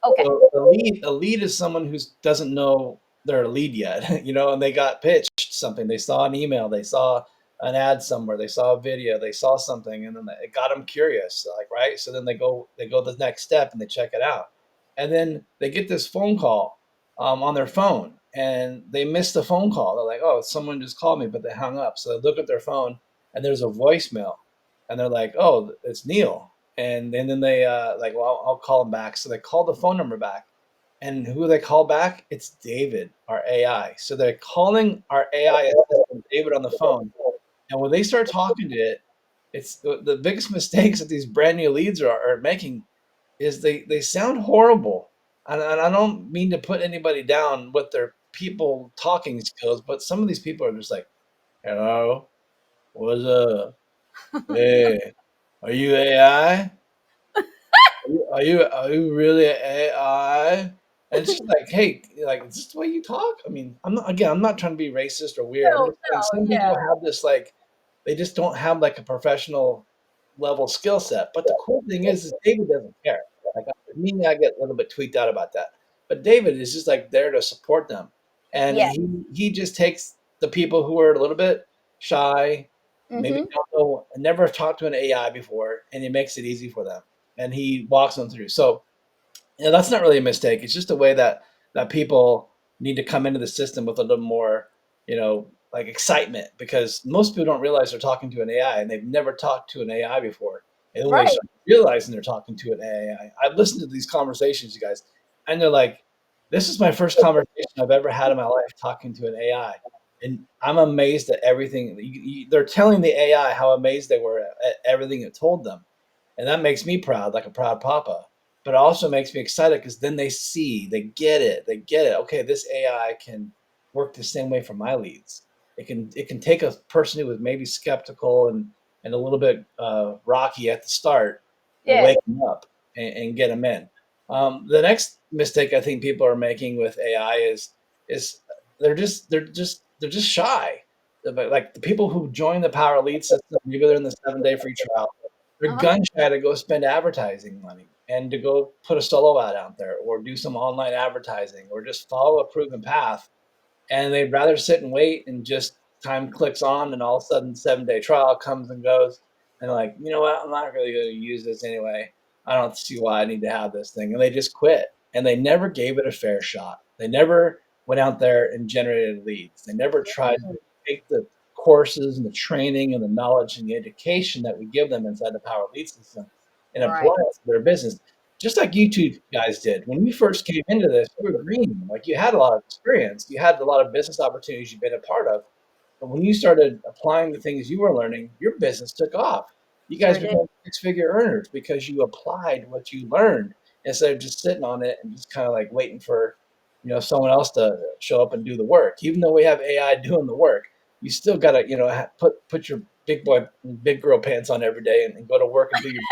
Okay. So a lead is someone who doesn't know they're a lead yet, and they got pitched something. They saw an email, they saw an ad somewhere, they saw a video, they saw something, and then it got them curious, like, right? So then they go the next step and they check it out, and then they get this phone call on their phone, and they miss the phone call. They're like, oh, someone just called me, but they hung up. So they look at their phone, and there's a voicemail, and they're like, oh, it's Neil. And then they like, well, I'll call him back. So they call the phone number back, and who they call back? It's David, our AI. So they're calling our AI assistant, David, on the phone, and when they start talking to it, it's the biggest mistakes that these brand new leads are making is they sound horrible. And I don't mean to put anybody down with their people talking skills, but some of these people are just like, hello, what's up? Hey, are you AI? Are you really AI? And it's just like, hey, like, is this the way you talk? I mean, I'm not trying to be racist or weird. I'm No, just saying no, some yeah. people have this, like, they just don't have like a professional level skill set. But the cool thing is David doesn't care. Like, me, I get a little bit tweaked out about that. But David is just like there to support them, and Yeah. he just takes the people who are a little bit shy, maybe don't know, never talked to an AI before, and he makes it easy for them, and he walks them through. So that's not really a mistake. It's just a way that people need to come into the system with a little more, you know, like excitement, because most people don't realize they're talking to an AI and they've never talked to an AI before. And when they Right. start realizing they're talking to an AI, I've listened to these conversations, you guys, and they're like, this is my first conversation I've ever had in my life talking to an AI. And I'm amazed at everything. They're telling the AI how amazed they were at everything it told them. And that makes me proud, like a proud papa. But it also makes me excited because then they see, they get it, they get it. Okay, this AI can work the same way for my leads. It can take a person who was maybe skeptical and a little bit rocky at the start and Yeah. wake them up and get them in. The next mistake I think people are making with AI is they're just shy. Like the people who join the Power Lead system, maybe they're in the 7-day free trial. They're Uh-huh. gun shy to go spend advertising money and to go put a solo ad out there or do some online advertising or just follow a proven path, and they'd rather sit and wait and just time clicks on and all of a sudden 7-day trial comes and goes and they're like, you know what, I'm not really going to use this anyway. I don't see why I need to have this thing, and they just quit, and they never gave it a fair shot. They never went out there and generated leads. They never tried to take the courses and the training and the knowledge and the education that we give them inside the Power Lead system and apply Right. it to their business, just like you two guys did. When you first came into this, you were green. Like you had a lot of experience. You had a lot of business opportunities you've been a part of. But when you started applying the things you were learning, your business took off. You guys Sure did. became six-figure earners because you applied what you learned instead of just sitting on it and just kind of like waiting for, someone else to show up and do the work. Even though we have AI doing the work, you still got to, put your big boy, big girl pants on every day and go to work and do your.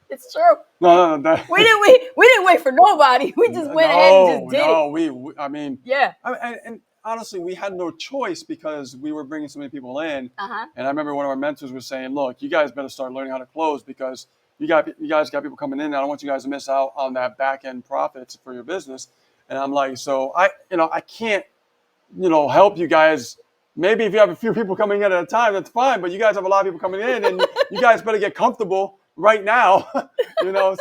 It's true. No, no, We didn't wait. We didn't wait for nobody. We just went ahead and just did it. I mean, Yeah. and honestly, we had no choice because we were bringing so many people in. Uh-huh. And I remember one of our mentors was saying, "Look, you guys better start learning how to close because you guys got people coming in. I don't want you guys to miss out on that back end profits for your business." And I'm like, so I can't, help you guys. Maybe if you have a few people coming in at a time, that's fine. But you guys have a lot of people coming in, and you guys better get comfortable right now.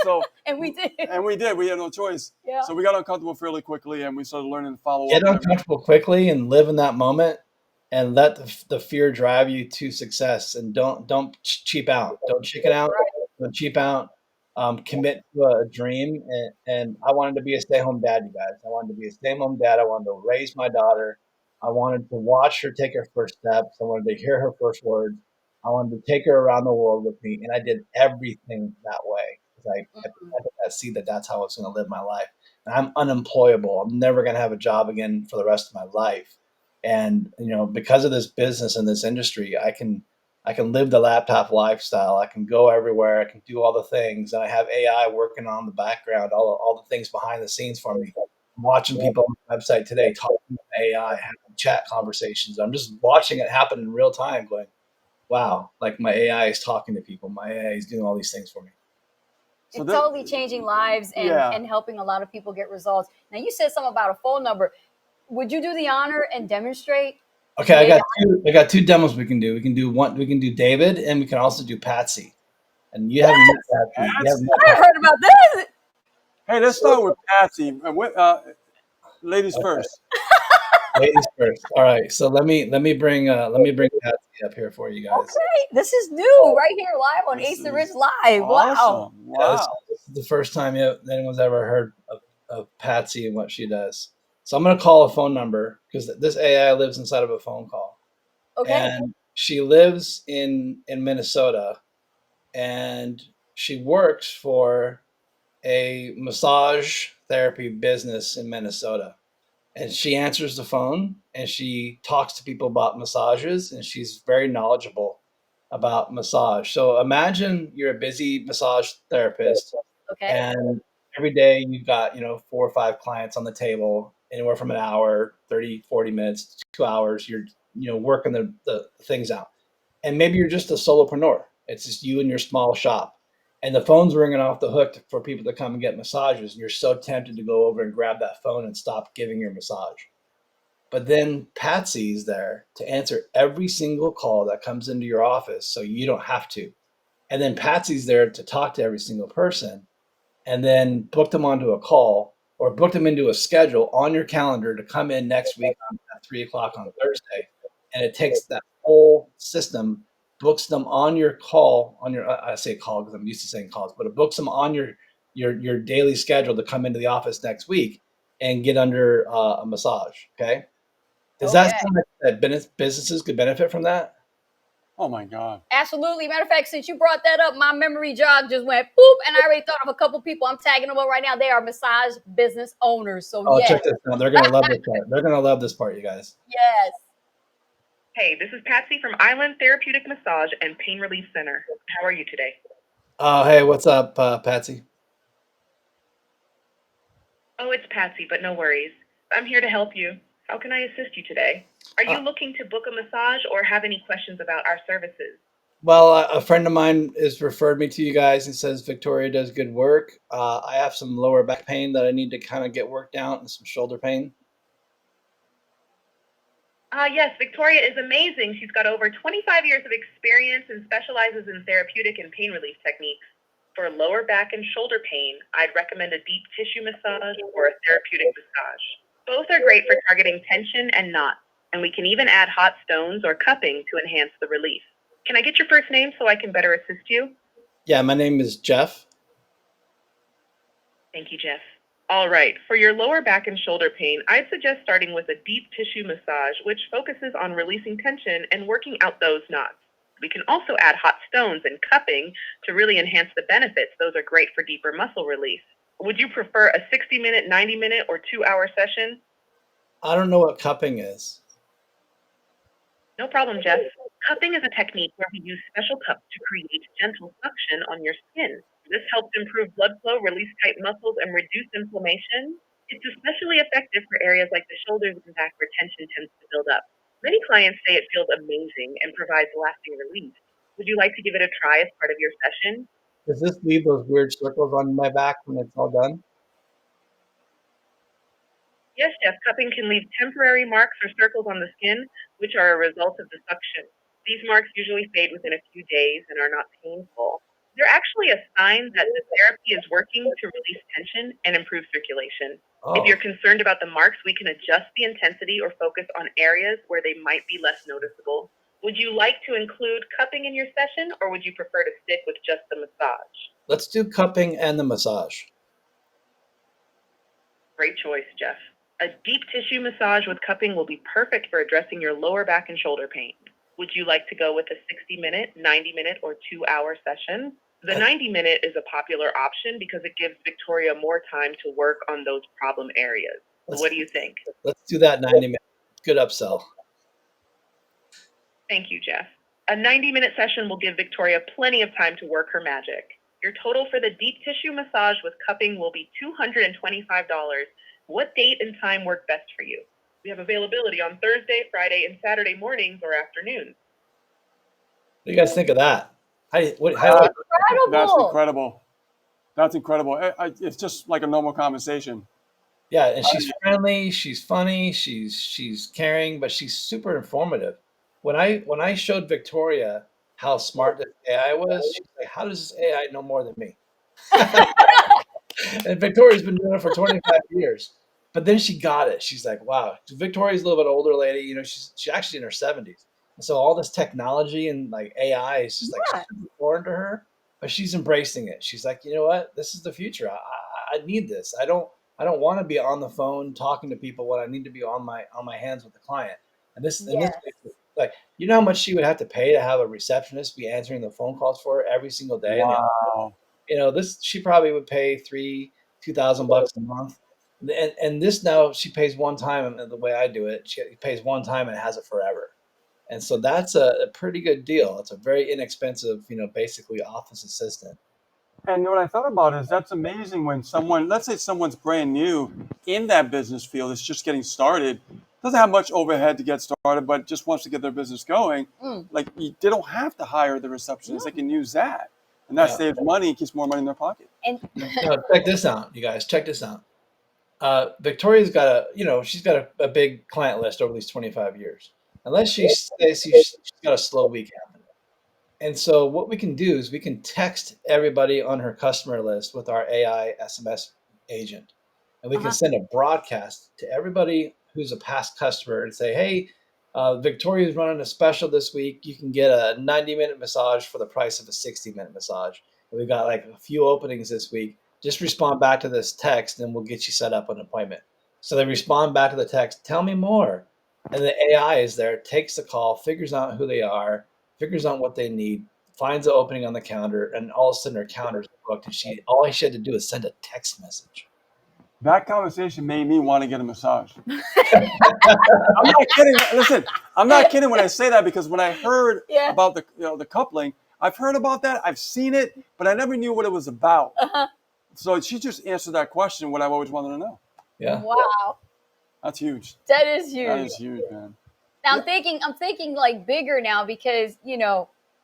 So And we did. and we did. We had no choice. Yeah. So we got uncomfortable fairly quickly, and we started learning to follow Get up. And everything. uncomfortable quickly and live in that moment and let the fear drive you to success, and don't cheap out, don't chicken out, don't cheap out. Commit to a dream, and I wanted to be a stay-home dad, you guys. I wanted to be a stay-home dad. I wanted to raise my daughter. I wanted to watch her take her first steps. I wanted to hear her first words. I wanted to take her around the world with me, and I did everything that way because I planted that seed that that's how I was going to live my life. And I'm unemployable. I'm never going to have a job again for the rest of my life. And because of this business and this industry, I can live the laptop lifestyle. I can go everywhere. I can do all the things, and I have AI working on the background, all the things behind the scenes for me. I'm watching people on the website today talking to AI, having chat conversations. I'm just watching it happen in real time, going, "Wow!" Like my AI is talking to people. My AI is doing all these things for me. So It's totally changing lives and helping a lot of people get results. Now you said something about a phone number. Would you do the honor and demonstrate? Okay, I got two demos we can do. We can do one. We can do David, and we can also do Patsy. And you haven't met Patsy. You haven't met I Patsy. heard about this. Hey, let's start with Patsy. Ladies Okay. first. Ladies first. All right. So let me bring Patsy up here for you guys. Okay, this is new right here live on This Ace the is Rich Live. Wow. awesome. Yeah, Wow. this is the first time anyone's ever heard of Patsy and what she does. So I'm going to call a phone number because this AI lives inside of a phone call. Okay. And she lives in Minnesota, and she works for a massage therapy business in Minnesota. And she answers the phone and she talks to people about massages, and she's very knowledgeable about massage. So imagine you're a busy massage therapist, Okay. and every day you've got 4 or 5 clients on the table, anywhere from an hour, 30, 40 minutes, 2 hours. You're working the things out, and maybe you're just a solopreneur. It's just you and your small shop, and the phone's ringing off the hook for people to come and get massages, and you're so tempted to go over and grab that phone and stop giving your massage. But then Patsy's there to answer every single call that comes into your office, so you don't have to. And then Patsy's there to talk to every single person, and then book them onto a call or book them into a schedule on your calendar to come in next week at at 3 o'clock on Thursday, and it takes that whole system, books them on your call, on your I say call because I'm used to saying calls, but it books them on your daily schedule to come into the office next week and get under a massage. Okay, does that Okay. sound like that businesses could benefit from that? Oh my God. Absolutely. Matter of fact, since you brought that up, my memory jog just went boop, and I already thought of a couple people. I'm tagging them up right now. They are massage business owners. So Oh, yes, check this out. They're gonna love this part. They're gonna love this part, you guys. yes. Hey, this is Patsy from Island Therapeutic Massage and Pain Relief Center. How are you today? Oh, hey, what's up, Patsy? Oh, it's Patsy, but no worries. I'm here to help you. How can I assist you today? Are you looking to book a massage or have any questions about our services? Well, a friend of mine has referred me to you guys and says Victoria does good work. I have some lower back pain that I need to kind of get worked out and some shoulder pain. Yes, Victoria is amazing. She's got over 25 years of experience and specializes in therapeutic and pain relief techniques. For lower back and shoulder pain, I'd recommend a deep tissue massage or a therapeutic massage. Both are great for targeting tension and knots, and we can even add hot stones or cupping to enhance the relief. Can I get your first name so I can better assist you? Yeah, my name is Jeff. Thank you, Jeff. All right, for your lower back and shoulder pain, I'd suggest starting with a deep tissue massage, which focuses on releasing tension and working out those knots. We can also add hot stones and cupping to really enhance the benefits. Those are great for deeper muscle release. Would you prefer a 60-minute, 90-minute, or 2-hour session? I don't know what cupping is. No problem, Jeff. Cupping is a technique where we use special cups to create gentle suction on your skin. This helps improve blood flow, release tight muscles, and reduce inflammation. It's especially effective for areas like the shoulders and back where tension tends to build up. Many clients say it feels amazing and provides lasting relief. Would you like to give it a try as part of your session? Does this leave those weird circles on my back when it's all done? Yes, Jeff, cupping can leave temporary marks or circles on the skin, which are a result of the suction. These marks usually fade within a few days and are not painful. They're actually a sign that the therapy is working to release tension and improve circulation. If Oh, you're concerned about the marks, we can adjust the intensity or focus on areas where they might be less noticeable. Would you like to include cupping in your session, or would you prefer to stick with just the massage? let's do cupping and the massage. Great choice, Jeff. A deep tissue massage with cupping will be perfect for addressing your lower back and shoulder pain. Would you like to go with a 60-minute, 90-minute, or 2-hour session? The 90-minute is a popular option because it gives Victoria more time to work on those problem areas. Let's What do you think? let's do that 90 minutes. Good upsell. Thank you, Jeff. A 90-minute session will give Victoria plenty of time to work her magic. Your total for the deep tissue massage with cupping will be $225. What date and time work best for you? We have availability on Thursday, Friday, and Saturday mornings or afternoons. What do you guys think of that? How, That's Incredible. incredible. That's incredible. It's just like a normal conversation. yeah, and she's friendly, she's funny, she's caring, but she's super informative. When I showed Victoria how smart this AI was, she's like, "How does this AI know more than me?" And Victoria's been doing it for 25 years. But then she got it. She's like, wow. Victoria's a little bit older lady. She's actually in her 70s. And so all this technology and like AI is just like Yeah. super foreign to her, but she's embracing it. She's like, you know what? This is the future. I need this. I don't want to be on the phone talking to people when I need to be on my hands with the client. And this in this Yes. case, like, you know how much she would have to pay to have a receptionist be answering the phone calls for her every single day in the Wow. this she probably would pay 2,000 bucks a month, and this now she pays one time. And the way I do it, she pays one time and has it forever. And so that's a pretty good deal. It's a very inexpensive, basically office assistant. And what I thought about is that's amazing when someone, let's say someone's brand new in that business field, is just getting started, doesn't have much overhead to get started, but just wants to get their business going. Mm. Like they don't have to hire the receptionist; they can use that, and that Yeah. saves money and keeps more money in their pocket. And Now check this out, you guys. Check this out. Victoria's got she's got a big client list over these 25 years. Unless she says she's got a slow week happening. And so what we can do is we can text everybody on her customer list with our AI SMS agent. And we can uh-huh. send a broadcast to everybody who's a past customer and say, hey, Victoria's running a special this week. You can get a 90-minute massage for the price of a 60-minute massage. And we've got like a few openings this week. Just respond back to this text and we'll get you set up an appointment. So they respond back to the text, tell me more. And the AI is there, takes the call, figures out who they are, figures out what they need, finds the opening on the calendar, and all of a sudden her calendar's booked. And all she had to do is send a text message. That conversation made me want to get a massage. I'm not kidding. Listen, I'm not kidding when I say that, because when I heard about the coupling, I've heard about that. I've seen it, but I never knew what it was about. So she just answered that question, what I've always wanted to know. Yeah. Wow. That's huge. That is huge. That is huge, man. Now I'm thinking like bigger now, because,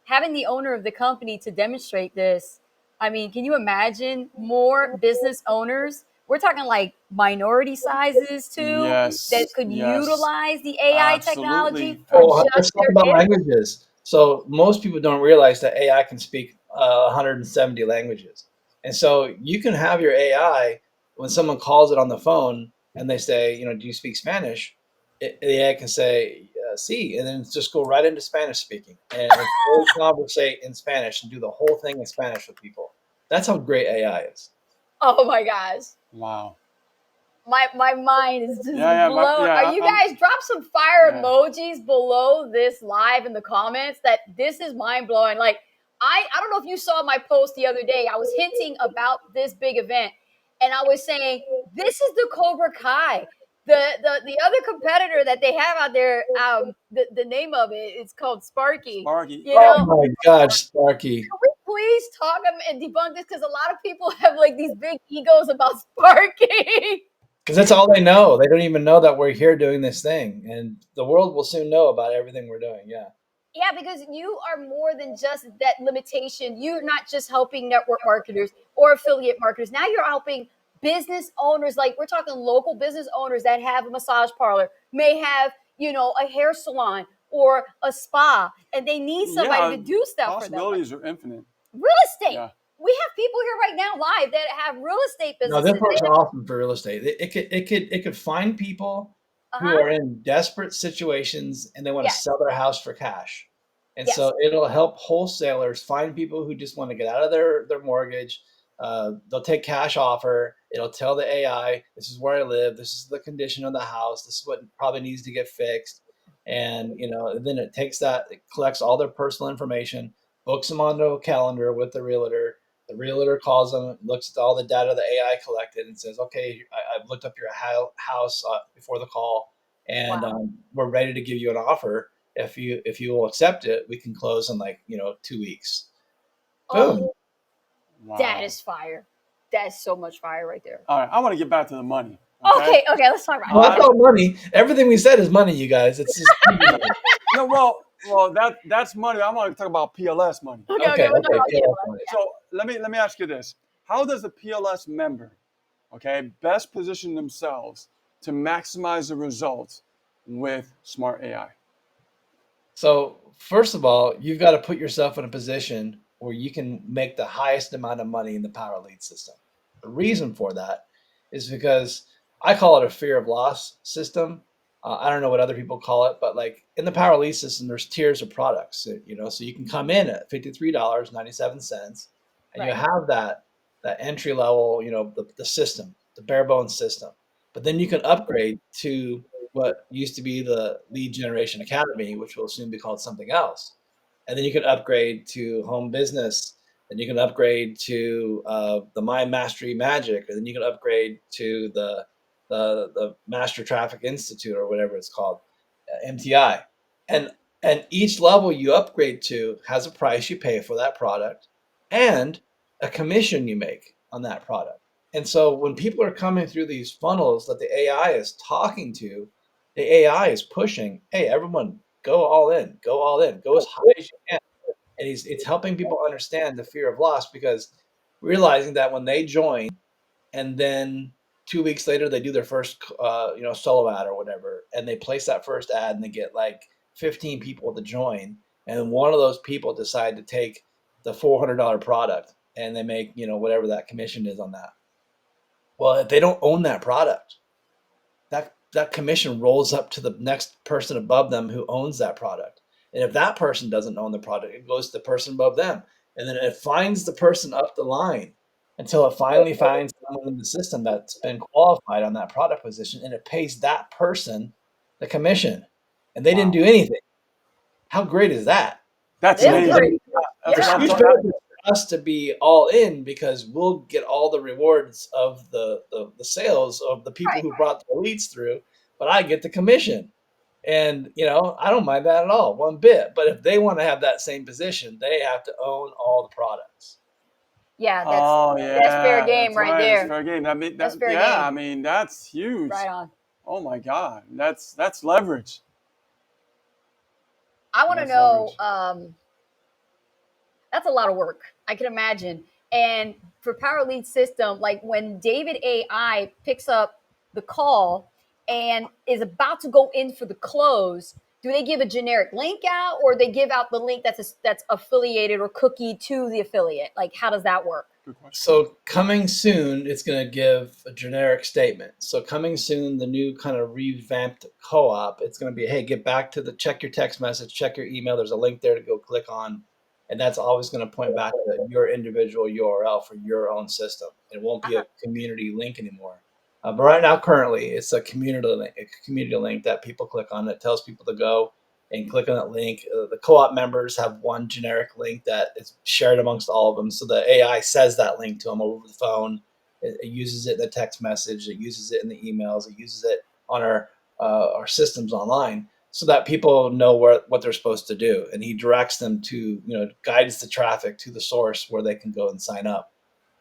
having the owner of the company to demonstrate this, I mean, can you imagine more business owners? We're talking like minority sizes too, that could utilize the AI technology for let's just talk their about business. languages. So most people don't realize that AI can speak 170 languages. And so you can have your AI, when someone calls it on the phone and they say, do you speak Spanish? The AI can say, sí, and then just go right into Spanish speaking and fully conversate in Spanish and do the whole thing in Spanish with people. That's how great AI is. Oh my gosh. Wow. My mind is just blown. Yeah, you guys drop some fire emojis below this live in the comments that this is mind blowing. Like, I don't know if you saw my post the other day. I was hinting about this big event, and I was saying this is the Cobra Kai. The other competitor that they have out there, the name of it's called Sparky. Sparky. Oh my gosh, Sparky. Can we please talk and debunk this? Because a lot of people have like these big egos about Sparky. Because that's all they know. They don't even know that we're here doing this thing. And the world will soon know about everything we're doing. Yeah. Yeah, because you are more than just that limitation. You're not just helping network marketers or affiliate marketers. Now you're helping business owners. Like, we're talking local business owners that have a massage parlor, may have, a hair salon or a spa, and they need somebody to do stuff for them. Possibilities are infinite. Real estate. Yeah. We have people here right now live that have real estate businesses. No, this works awesome for real estate. It could find people who are in desperate situations and they want to sell their house for cash. And so it'll help wholesalers find people who just want to get out of their mortgage. They'll take cash offer. It'll tell the AI, this is where I live. This is the condition of the house. This is what probably needs to get fixed. And, then it takes that, it collects all their personal information, books them onto a calendar with the realtor. The realtor calls them, looks at all the data the AI collected and says, okay, I've looked up your house before the call, and we're ready to give you an offer. If you will accept it, we can close in 2 weeks. Boom. Wow. That is fire. That's so much fire right there. All right, I want to get back to the money. Okay, let's talk about it. That's all money. Everything we said is money, you guys. It's just no, well, that's money. I want to talk about PLS money. Okay. PLS money. So let me ask you this: how does a PLS member, best position themselves to maximize the results with smart AI? So first of all, you've got to put yourself in a position where you can make the highest amount of money in the Power Lead system. The reason for that is because I call it a fear of loss system. I don't know what other people call it, but like in the Power Lead system, there's tiers of products, so you can come in at $53.97 and you have that entry level, the system, the bare bones system, but then you can upgrade to what used to be the Lead Generation Academy, which will soon be called something else. And then you can upgrade to Home Business, and you can upgrade to the My Mastery Magic, and then you can upgrade to the Master Traffic Institute or whatever it's called, MTI. And each level you upgrade to has a price you pay for that product and a commission you make on that product. And so when people are coming through these funnels that the AI is talking to, the AI is pushing, hey, everyone, go all in, go as high as you can. And it's helping people understand the fear of loss, because realizing that when they join and then 2 weeks later they do their first solo ad or whatever, and they place that first ad and they get like 15 people to join, and one of those people decide to take the $400 product and they make whatever that commission is on that. Well, if they don't own that product, that commission rolls up to the next person above them who owns that product. And if that person doesn't own the product, it goes to the person above them. And then it finds the person up the line until it finally finds someone in the system that's been qualified on that product position, and it pays that person the commission. And they didn't do anything. How great is that? That's It is amazing. great. That's, Yeah. I'm Huge talking- benefit for us to be all in because we'll get all the rewards of the sales of the people Right. who brought the leads through, but I get the commission. And I don't mind that at all, one bit. But if they want to have that same position, they have to own all the products. Yeah, oh that's fair yeah, game that's right right. It's there. fair game. That's fair yeah, game. I mean that's huge. Right on. Oh my God, that's leverage. I want to That's know. leverage. That's a lot of work. I can imagine. And for Power Lead System, like when David AI picks up the call and is about to go in for the close, do they give a generic link out, or they give out the link that's affiliated or cookie to the affiliate? Like, how does that work? Good question. So coming soon, it's going to give a generic statement. So coming soon, the new kind of revamped co-op, it's going to be, hey, get back to check your text message, check your email. There's a link there to go click on. And that's always going to point back to your individual URL for your own system. It won't be a community link anymore. But right now, currently, it's a community link that people click on that tells people to go and click on that link. The co-op members have one generic link that is shared amongst all of them. So the AI says that link to them over the phone. It uses it in the text message. It uses it in the emails. It uses it on our systems online, so that people know what they're supposed to do. And he directs them to, guides the traffic to the source where they can go and sign up.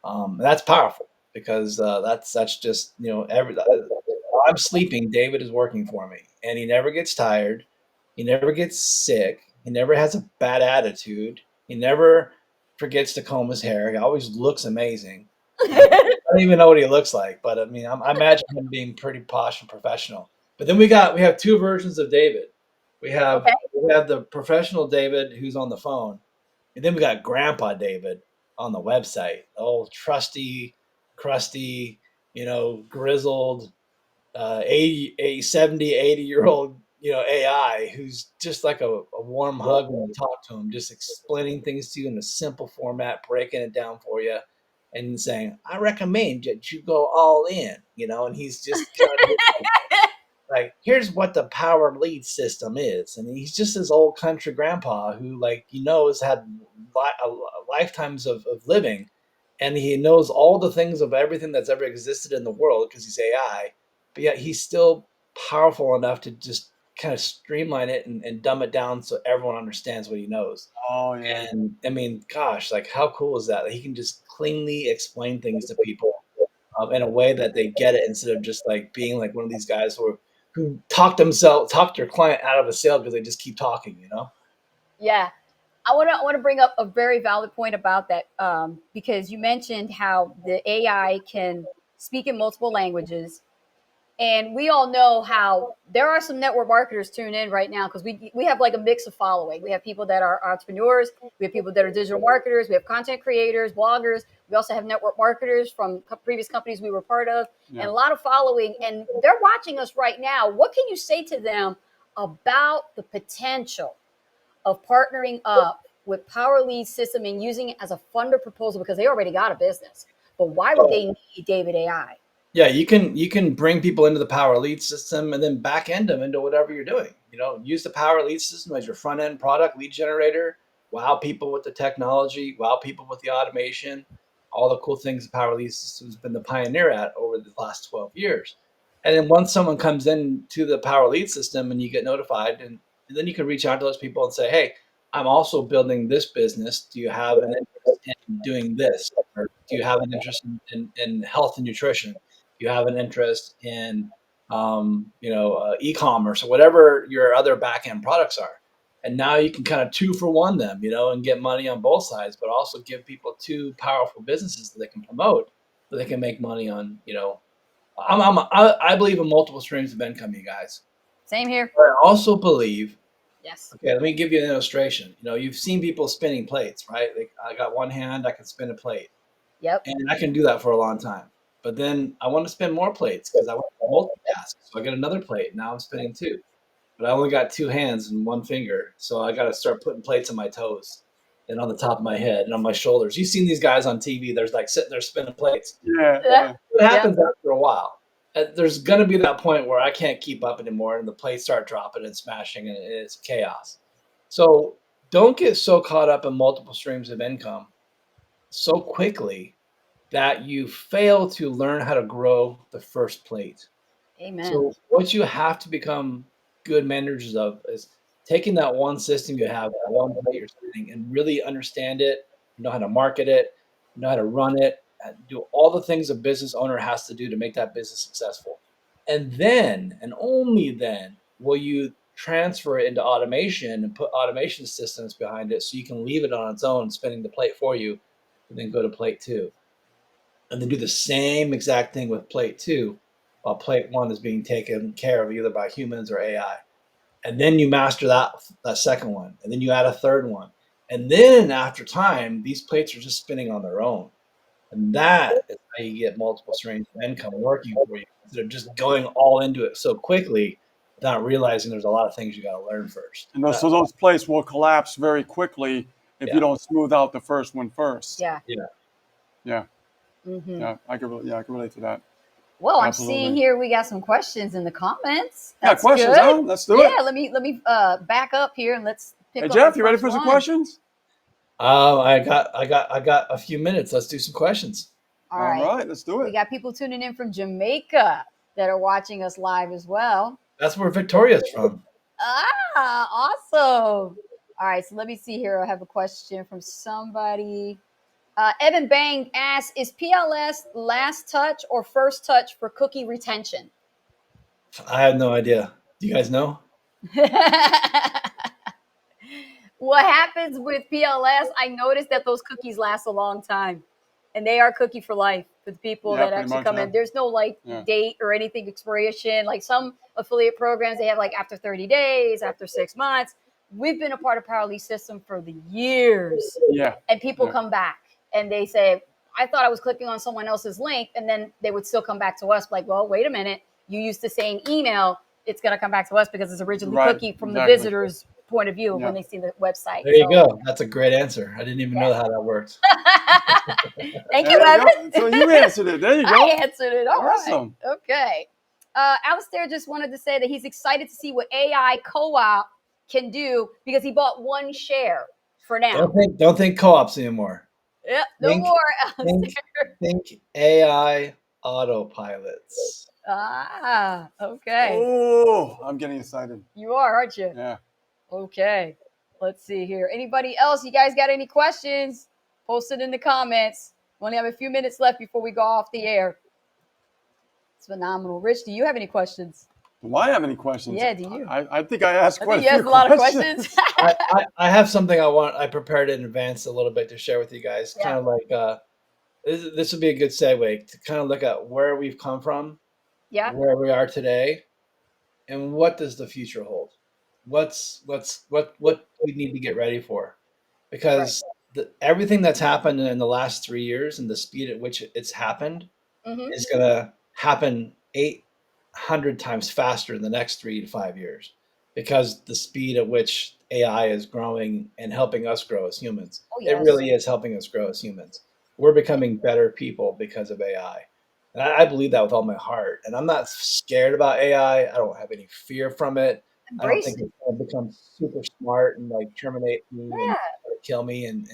And that's powerful because that's just, while I'm sleeping, David is working for me, and he never gets tired. He never gets sick. He never has a bad attitude. He never forgets to comb his hair. He always looks amazing. I don't even know what he looks like, but I mean, I imagine him being pretty posh and professional. But then we have two versions of David. We have Okay. the professional David who's on the phone, and then we got Grandpa David on the website. Old trusty, crusty, grizzled, 80-year-old, AI who's just like a warm hug when you talk to him, just explaining things to you in a simple format, breaking it down for you, and saying, I recommend that you go all in, and he's just kind of like, here's what the power lead system is. And he's just this old country grandpa who, has had lifetimes of living, and he knows all the things of everything that's ever existed in the world because he's AI, but yet he's still powerful enough to just kind of streamline it and dumb it down so everyone understands what he knows. Oh yeah. And I mean, gosh, like how cool is that? He can just cleanly explain things to people in a way that they get it, instead of just like being like one of these guys who talk their client out of a sale because they just keep talking. Yeah. I want to bring up a very valid point about that, because you mentioned how the AI can speak in multiple languages, and we all know how there are some network marketers tuned in right now because we have like a mix of following. We have people that are entrepreneurs, we have people that are digital marketers, we have content creators, bloggers. We also have network marketers from previous companies we were part of, and a lot of following. And they're watching us right now. What can you say to them about the potential of partnering up with Power Lead System and using it as a funder proposal, because they already got a business? But why would they need David AI? Yeah, you can bring people into the Power Lead system and then back end them into whatever you're doing. Use the Power Lead system as your front end product lead generator. Wow people with the technology. Wow people with the automation. All the cool things the Power Lead system has been the pioneer at over the last 12 years. And then once someone comes in to the Power Lead system and you get notified, and then you can reach out to those people and say, hey, I'm also building this business. Do you have an interest in doing this? Or do you have an interest in health and nutrition? You have an interest in e-commerce or whatever your other back-end products are, and now you can kind of 2-for-1 them, and get money on both sides, but also give people two powerful businesses that they can promote, that they can make money on. I believe in multiple streams of income, you guys. Same here. But I also believe, Yes. okay, let me give you an illustration. You've seen people spinning plates, right? Like, I got one hand, I can spin a plate, Yep. and I can do that for a long time. but then I want to spin more plates because I want to multitask. So I get another plate. Now I'm spinning two, but I only got two hands and one finger. So I got to start putting plates on my toes and on the top of my head and on my shoulders. You've seen these guys on TV. There's like sitting there spinning plates. Yeah, Yeah. yeah. What happens after a while? There's going to be that point where I can't keep up anymore and the plates start dropping and smashing and it's chaos. So don't get so caught up in multiple streams of income so quickly that you fail to learn how to grow the first plate. Amen. So what you have to become good managers of is taking that one system you have, that one plate you're spinning, and really understand it, know how to market it, know how to run it, and do all the things a business owner has to do to make that business successful. And then, and only then, will you transfer it into automation and put automation systems behind it so you can leave it on its own, spinning the plate for you, and then go to plate two. And then do the same exact thing with plate two, while plate one is being taken care of either by humans or AI. And then you master that second one, and then you add a third one. And then after time, these plates are just spinning on their own. And that is how you get multiple streams of income working for you instead of just going all into it so quickly without realizing there's a lot of things you got to learn first. And so those plates will collapse very quickly if Yeah. you don't smooth out the first one first. Yeah. Yeah. Yeah. Mhm. Yeah. I can relate to that. Well, I'm Absolutely. seeing here we got some questions in the comments. Yeah, That's questions, good. huh? Let's do it. Yeah, let me back up here and let's pick Hey up Jeff, the you ready first for some one. questions? I got a few minutes. Let's do some questions. All right. Let's do We it. got people tuning in from Jamaica that are watching us live as well. That's where Victoria's from. Ah, awesome. All right, so let me see here. I have a question from somebody. Evan Bang asks, is PLS last touch or first touch for cookie retention? I have no idea. Do you guys know? What happens with PLS, I noticed that those cookies last a long time. And they are cookie for life for the people Yeah, that pretty actually much, come yeah. in. There's no like Yeah. date or anything expiration. Like some affiliate programs, they have like after 30 days, after 6 months. We've been a part of Power Lead System for the years. Yeah. And people Yeah. come back and they say, I thought I was clicking on someone else's link. And then they would still come back to us like, well, wait a minute. You used the same email. It's going to come back to us because it's originally Right, cookie from exactly. the visitor's point of view Yeah. when they see the website. There you So- go. That's a great answer. I didn't even know how that worked. Thank There you, you go. Evan. So you answered it. There you go. I answered it. All right. Awesome. Okay. Alistair just wanted to say that he's excited to see what AI co-op can do because he bought one share for now. Don't think co-ops anymore. Yep, no Think- more, Think, Alistair. think AI autopilots. Ah, okay. Oh, I'm getting excited. You are, aren't you? Yeah. Okay. Let's see here. Anybody else? You guys got any questions? Post it in the comments. We only have a few minutes left before we go off the air. It's phenomenal. Rich, do you have any questions? Do I have any questions? Yeah, do you? I think I asked I quite think you a asked few a lot of questions. questions. I have something I prepared in advance a little bit to share with you guys. Yeah. Kind of like this would be a good segue to kind of look at where we've come from, Yeah. where we are today, and what does the future hold? What we need to get ready for, because everything that's happened in the last 3 years and the speed at which it's happened Mhm. is going to happen 800 times faster in the next 3 to 5 years, because the speed at which AI is growing and helping us grow as humans. Oh, yes. It really is helping us grow as humans. We're becoming better people because of AI. And I believe that with all my heart. And I'm not scared about AI. I don't have any fear from it. I don't Embrace think it. it's going to become super smart and like terminate me and Yeah. try to kill me and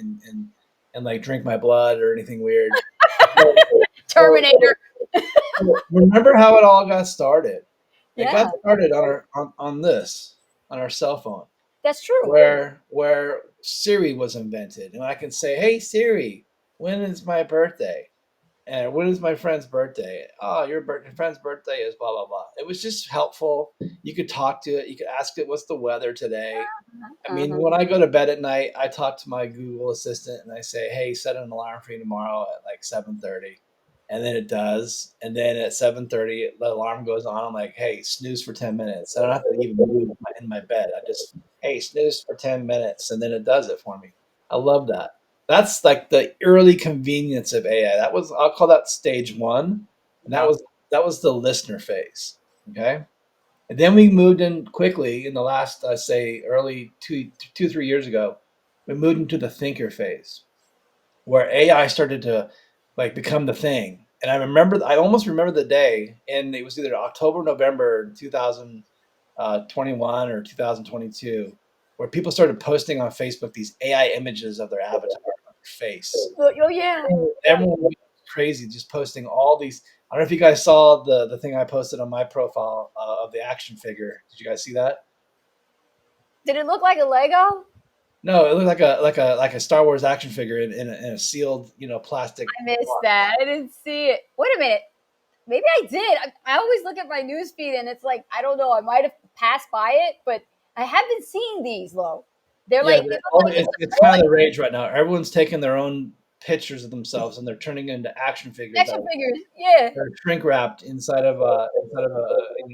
like drink my blood or anything weird. Terminator. Remember how it all got started? It Yeah, got started on our cell phone, that's true. where Siri was invented, and I can say, "Hey Siri, when is my birthday? And when is my friend's birthday? Oh, your friend's birthday is blah blah blah." It was just helpful. You could talk to it. You could ask it, "What's the weather today?" I mean, when I go to bed at night, I talk to my Google Assistant and I say, "Hey, set an alarm for me tomorrow at like 7:30." And then it does. And then at 7:30, the alarm goes on. I'm like, "Hey, snooze for 10 minutes." I don't have to even move in my bed. I just, "Hey, snooze for 10 minutes." And then it does it for me. I love that. That's like the early convenience of AI. I'll call that stage one. and Yeah. that was the listener phase. Okay, and then we moved in quickly in the last, say, early 3 years ago. We moved into the thinker phase, where AI started to like become the thing. And I almost remember the day, and it was either October, November 2021 or 2022, where people started posting on Facebook these AI images of their avatar on their face. Oh yeah. Everyone went crazy just posting all these. I don't know if you guys saw the thing I posted on my profile of the action figure. Did you guys see that? Did it look like a Lego? No, it looked like a Star Wars action figure in a sealed, plastic I missed box. that. I didn't see it. Wait a minute. Maybe I did. I always look at my news feed and it's like, I don't know, I might have passed by it, but I have been seeing these, Lo. They're Yeah, like, they look like it's kind of the rage right now. Everyone's taking their own pictures of themselves and they're turning into action figures that action figures. Yeah. are shrink wrapped inside of a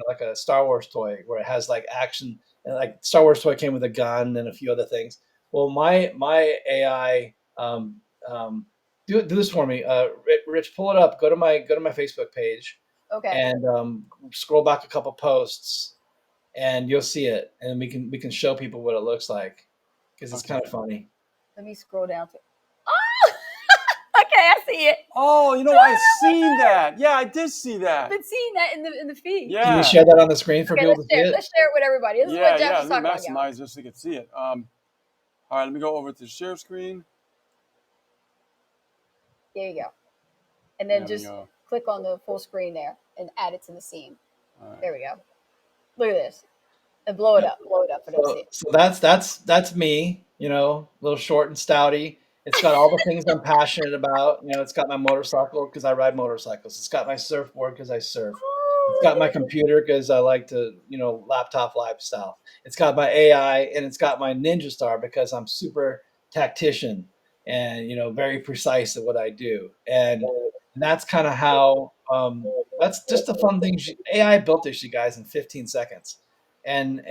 like a Star Wars toy where it has like action, and like Star Wars toy came with a gun and a few other things. Well, my AI, do this for me, Rich, pull it up. Go to my Facebook page Okay. and scroll back a couple posts, and you'll see it, and we can show people what it looks like because it's Okay. kind of funny. Let me scroll down to. Oh, okay, I see it. Oh, I've seen that. Yeah, I did see I've that. been seeing that in the feed. Yeah. Can you share that on the screen for Okay, people to see it? let's share it with everybody. This is what Jeff was Let talking me about, y'all. maximize this so you can see it. All right, let me go over to the share screen. There you go. And then There we just go. click on the full screen there and add it to the scene. All right. There we go. Look at this. And blow it up. Blow it up for them to see. So that's me, a little short and stouty. It's got all the things I'm passionate about. It's got my motorcycle because I ride motorcycles. It's got my surfboard because I surf. It's got my computer because I like to, laptop lifestyle. It's got my AI and it's got my Ninja Star because I'm super tactician and, very precise at what I do. And that's kind of how, that's just the fun thing. AI built this, you guys, in 15 seconds. And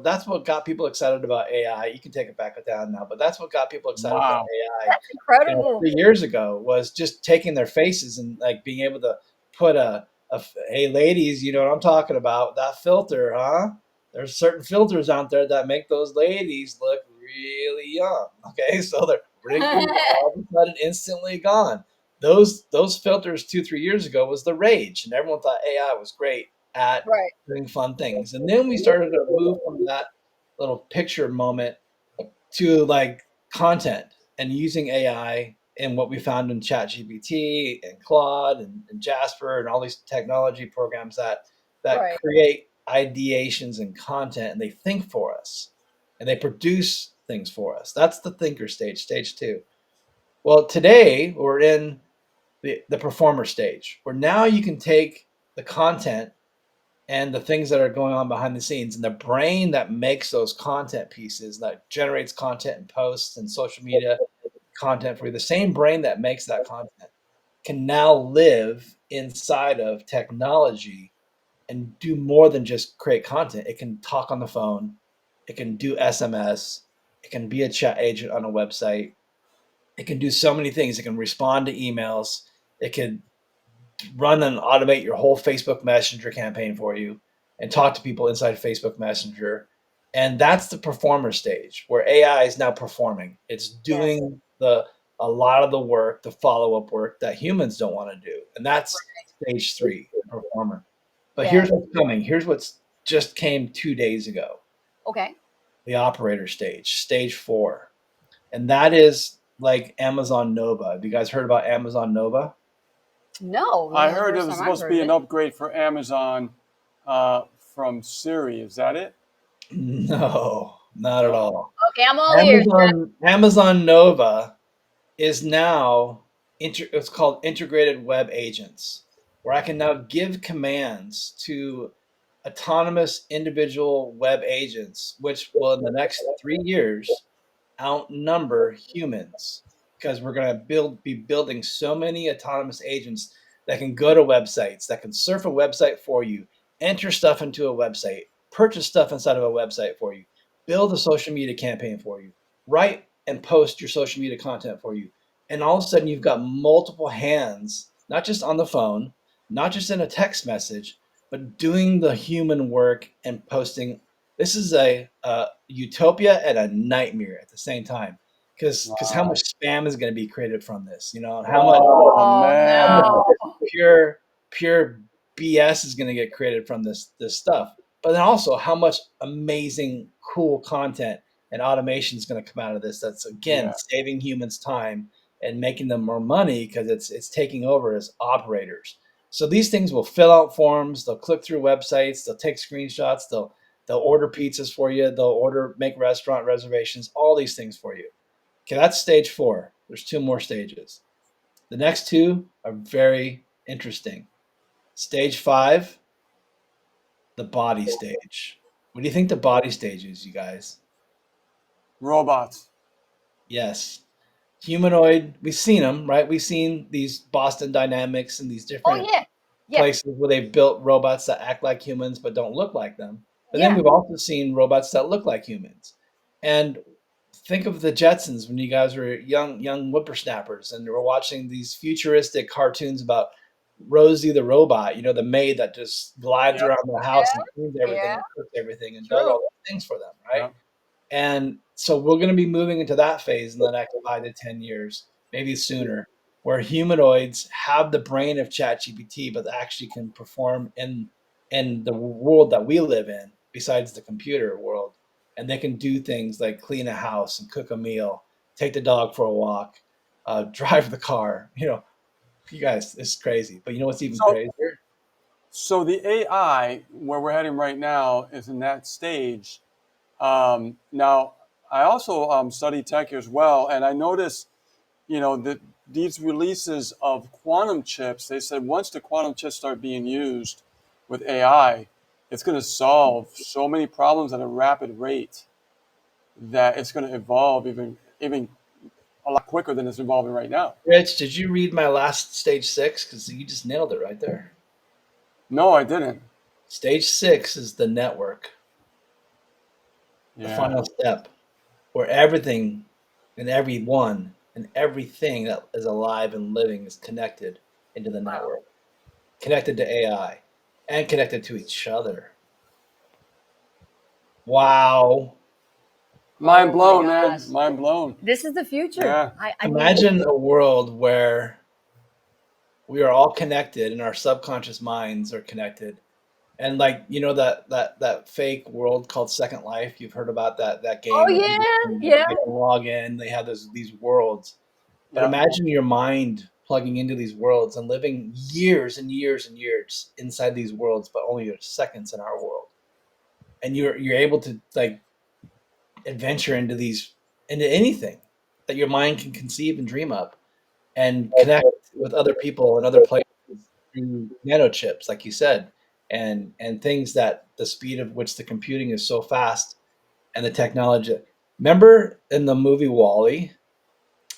that's what got people excited about AI. You can take it back down now, but that's what got people excited about Wow. AI. That's incredible. 3 years ago was just taking their faces and like being able to put hey ladies, you know what I'm talking about, that filter, huh? There's certain filters out there that make those ladies look really young. Okay, so their wrinkles are all of a sudden instantly gone. Those filters 2 3 years ago was the rage, and everyone thought AI was great at Right. doing fun things. And then we started to move from that little picture moment to like content and using AI and what we found in ChatGPT and Claude and Jasper and all these technology programs that Right. create ideations and content, and they think for us and they produce things for us. That's the thinker stage, stage two. Well, today we're in the performer stage, where now you can take the content and the things that are going on behind the scenes and the brain that makes those content pieces, that generates content and posts and social media content for you, the same brain that makes that content can now live inside of technology and do more than just create content. It can talk on the phone, it can do SMS, it can be a chat agent on a website, it can do so many things. It can respond to emails, it can run and automate your whole Facebook Messenger campaign for you and talk to people inside Facebook Messenger. And that's the performer stage where AI is now performing. It's doing a lot of the work, the follow-up work that humans don't want to do. And that's stage three, performer. But Yeah. here's what's coming. Here's what's just came 2 days ago. Okay. The operator stage, stage four. And that is like Amazon Nova. Have you guys heard about Amazon Nova? No. I This is the heard it first was time I've supposed to heard be of an it. upgrade for Amazon from Siri. Is that it? No, not at No. all. Okay, I'm all ears. Amazon Nova is now it's called integrated web agents, where I can now give commands to autonomous individual web agents, which will in the next 3 years outnumber humans, because we're going to be building so many autonomous agents that can go to websites, that can surf a website for you, enter stuff into a website, purchase stuff inside of a website for you, build a social media campaign for you, write and post your social media content for you. And all of a sudden you've got multiple hands, not just on the phone, not just in a text message, but doing the human work and posting. This is a utopia and a nightmare at the same time, because how Wow. much spam is going to be created from this, and how much Oh Oh man. no. pure BS is going to get created from this stuff. But then also how much amazing, cool content and automation is going to come out of this. That's again Yeah. saving humans time and making them more money because it's taking over as operators. So these things will fill out forms. They'll click through websites. They'll take screenshots. They'll order pizzas for you. They'll make restaurant reservations. All these things for you. Okay, that's stage 4. There's 2 more stages. The next 2 are very interesting. Stage 5, the body stage. What do you think the body stage is, you guys? Robots. Yes. Humanoid, we've seen them, right? We've seen these Boston Dynamics and these Oh different yeah. Yeah. places where they've built robots that act like humans but don't look like them. But then Yeah. we've also seen robots that look like humans. And think of the Jetsons when you guys were young whippersnappers and were watching these futuristic cartoons about Rosie the robot, the maid that just glides Yep. around the house and cleans everything Yeah. and cooks everything and does True. all the things for them, right? Yep. And so we're going to be moving into that phase in the next 5 to 10 years, maybe sooner, where humanoids have the brain of ChatGPT, but actually can perform in the world that we live in, besides the computer world. And they can do things like clean a house and cook a meal, take the dog for a walk, drive the car. You guys, it's crazy. But you know what's even So crazier? so the AI where we're heading right now is in that stage. Now I also study tech as well, and I noticed that these releases of quantum chips. They said once the quantum chips start being used with AI, it's going to solve so many problems at a rapid rate that it's going to evolve even a lot quicker than it's evolving right now. Rich, did you read my last stage 6? Because you just nailed it right there. No, I didn't. Stage 6 is the network, the Yeah. final step, where everything and everyone and everything that is alive and living is connected into the Wow. network, connected to AI, and connected to each other. Wow. Mind Oh my blown, man. gosh. Mind blown. This is the future. Yeah. I mean, Imagine a world where we are all connected and our subconscious minds are connected. And like that fake world called Second Life, you've heard about that oh game where yeah, people yeah. they can log in, they have these worlds. But Yeah. imagine your mind plugging into these worlds and living years and years and years inside these worlds, but only seconds in our world. And you're able to like adventure into anything that your mind can conceive and dream up and connect with other people and other places through nanochips, like you said, and things that the speed of which the computing is so fast and the technology. Remember in the movie Wall-E,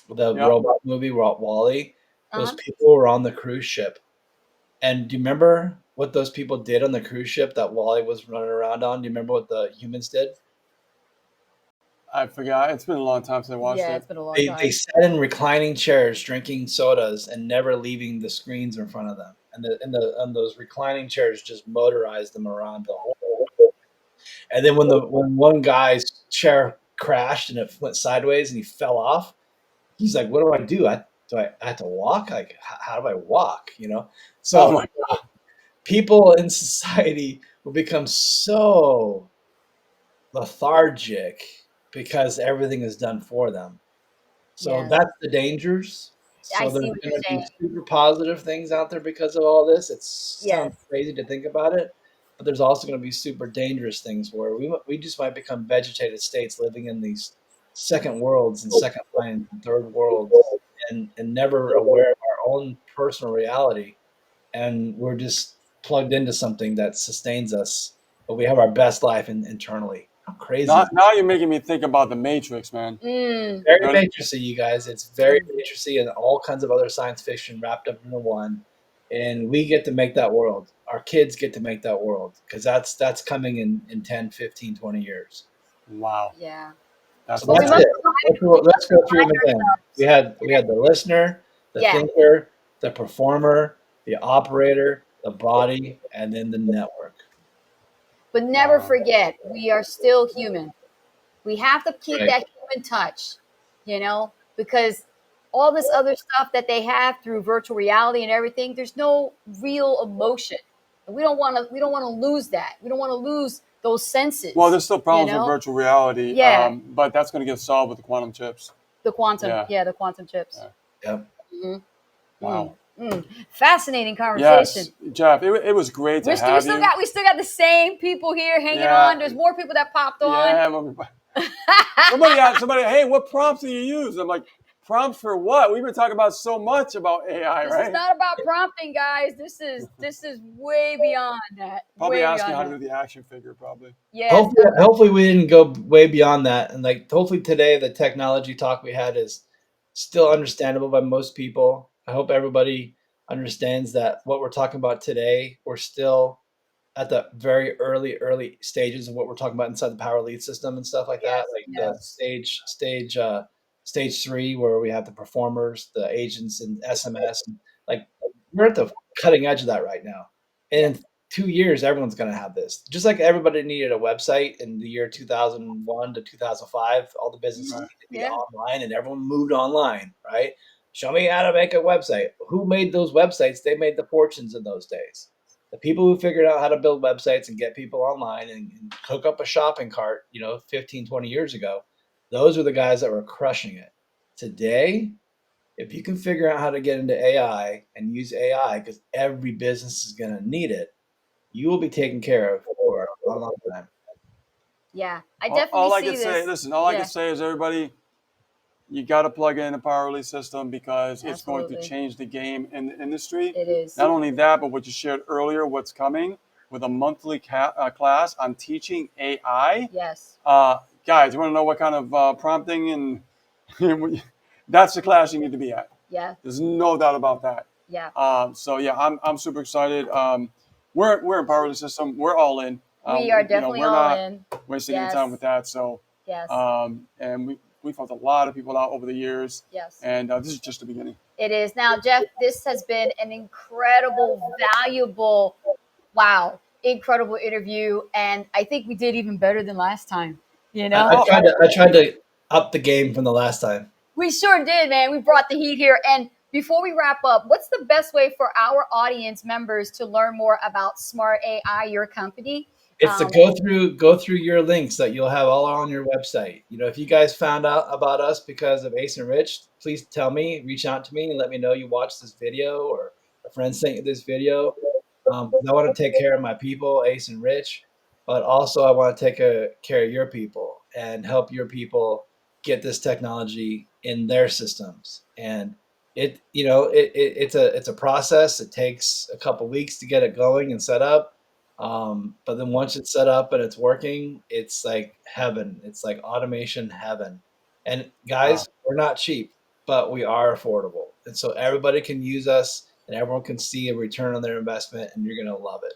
the Yep. robot movie Wall-E, those Uh-huh. people were on the cruise ship. And do you remember what those people did on the cruise ship that Wall-E was running around on? Do you remember what the humans did? I forgot. It's been a long time since I watched Yeah, it. it's been a long They time. sat in reclining chairs, drinking sodas, and never leaving the screens in front of them. And those reclining chairs just motorized them around the whole. And then when one guy's chair crashed and it went sideways and he fell off, he's like, "What do I do? I have to walk? Like, how do I walk?" Oh So my God. people in society will become so lethargic because everything is done for them. So Yes, that's the dangers. I So there's see what you're going to be saying. super positive things out there because of all this. It sounds Yes, crazy to think about it, but there's also going to be super dangerous things where we just might become vegetated states living in these second worlds and second minds and third worlds and never aware of our own personal reality. And we're just plugged into something that sustains us, but we have our best life internally. How crazy Now, is now you're making me think about the Matrix, man. mm, very You know, matrixy, you guys. It's very matrixy and all kinds of other science fiction wrapped up into one. And we get to make that world. Our kids get to make that world because that's coming in 10, 15, 20 years. wow. yeah. So That's But we that's insane. must it. remind, Let's go through them again. We had the listener, the yeah, thinker, the performer, the operator, the body, and then the network. But never Wow. forget, we are still human. We have to keep Right. that human touch, because all this other stuff that they have through virtual reality and everything, there's no real emotion. And we don't want to lose that. We don't want to lose those senses. Well, there's still problems with know? virtual reality, Yeah. but that's going to get solved with the quantum chips. The quantum, Yeah. the quantum chips. Yeah. Yep. Wow. Fascinating conversation. Yes, Jeff, it was great to We have still you. got the same people here hanging Yeah. on. There's more people that popped on. Yeah. Somebody asked somebody, hey, what prompts do you use? I'm like, prompts for what? We've been talking about so much about AI, This right? is not about prompting, guys. This is way beyond that. Probably way asking beyond how to that. do the action figure, probably. Yes. Hopefully we didn't go way beyond that, and like hopefully today the technology talk we had is still understandable by most people. I hope everybody understands that what we're talking about today, we're still at the very early stages of what we're talking about inside the power lead system and stuff like that, like the Yes. stage 3 where we have the performers, the agents, and SMS, and like we're at the cutting edge of that right now. And in 2 years, everyone's going to have this. Just like everybody needed a website in the year 2001 to 2005, all the businesses Right. needed to be online, and everyone moved online, right? Show me how to make a website. Who made those websites? They made the fortunes in those days. The people who figured out how to build websites and get people online and hook up a shopping cart, 15, 20 years ago, those are the guys that were crushing it. Today, if you can figure out how to get into AI and use AI, because every business is going to need it, you will be taken care of for a long time. Yeah, I All definitely I see can this. say, listen, all I can say is everybody, you got to plug in a power release system because it's going to Absolutely. change the game in the industry. It is. Not only that, but what you shared earlier, what's coming with a monthly class on teaching AI. Yes. Guys, you want to know what kind of prompting and that's the class you need to be at. Yeah. There's no doubt about that. Yeah. So yeah, I'm super excited. We're in power release system. We're all in. We are definitely we're all not in. wasting any time with that. So Yes. and we've helped a lot of people out over the years. Yes. And this is just the beginning. It is. Now, Jeff, this has been an incredible, valuable, incredible interview. And I think we did even better than last time. I tried to up the game from the last time. We sure did, man. We brought the heat here. And before we wrap up, what's the best way for our audience members to learn more about Smart AI, your company? It's to go through your links that you'll have all on your website. If you guys found out about us because of Ace and Rich, please tell me, reach out to me and let me know you watched this video or a friend sent you this video. I want to take care of my people, Ace and Rich, but also I want to take care of your people and help your people get this technology in their systems. And it's a process. It takes a couple weeks to get it going and set up. But then once it's set up and it's working, it's like heaven. It's like automation heaven. And guys, we're not cheap, but we are affordable. And so everybody can use us and everyone can see a return on their investment and you're going to love it.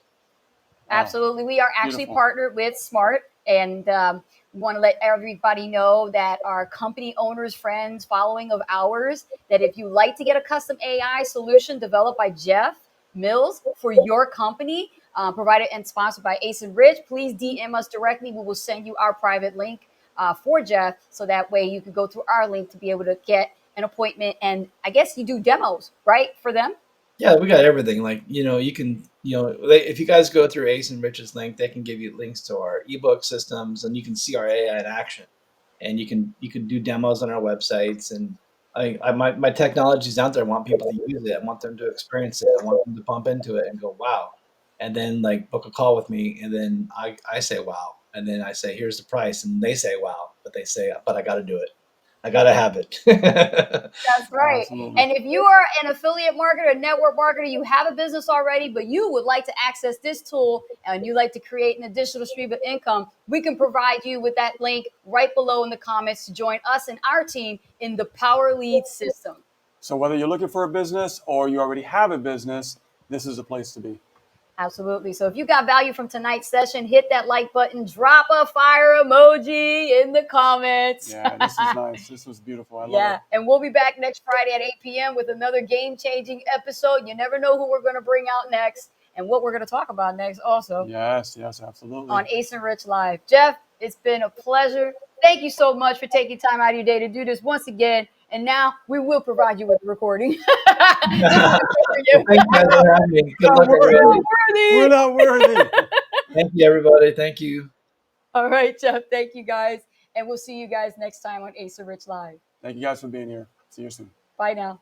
Absolutely. We are actually Beautiful. partnered with Smart, and we want to let everybody know that our company owners, friends, following of ours, that if you like to get a custom AI solution developed by Jeff Mills for your company, provided and sponsored by Ace and Rich, please DM us directly. We will send you our private link for Jeff, so that way you can go through our link to be able to get an appointment. And I guess you do demos, right, for them? Yeah, we got everything. Like, you can, if you guys go through Ace and Rich's link, they can give you links to our ebook systems and you can see our AI in action. And you can do demos on our websites. And my technology's out there. I want people to use it. I want them to experience it. I want them to bump into it and go, wow. And then like book a call with me. And then I say, wow. And then I say, here's the price. And they say, wow. But they say, but I got to do it. I got to have it. That's right. Absolutely. And if you are an affiliate marketer, a network marketer, you have a business already, but you would like to access this tool and you like to create an additional stream of income, we can provide you with that link right below in the comments to join us and our team in the Power Lead system. So whether you're looking for a business or you already have a business, this is a place to be. Absolutely. So if you got value from tonight's session, hit that like button, drop a fire emoji in the comments. Yeah, this is nice. This was beautiful. I love it. And we'll be back next Friday at 8 p.m. with another game-changing episode. You never know who we're going to bring out next. and what we're going to talk about next also Yes, absolutely. on Ace and Rich Live. Jeff, it's been a pleasure. Thank you so much for taking time out of your day to do this once again. And now we will provide you with the recording. Just Well, for you. thank you guys for having me. Good luck, We're everybody. We're not worthy. Thank you, everybody. Thank you. All right, Jeff. Thank you guys. And we'll see you guys next time on Ace and Rich Live. Thank you guys for being here. See you soon. Bye now.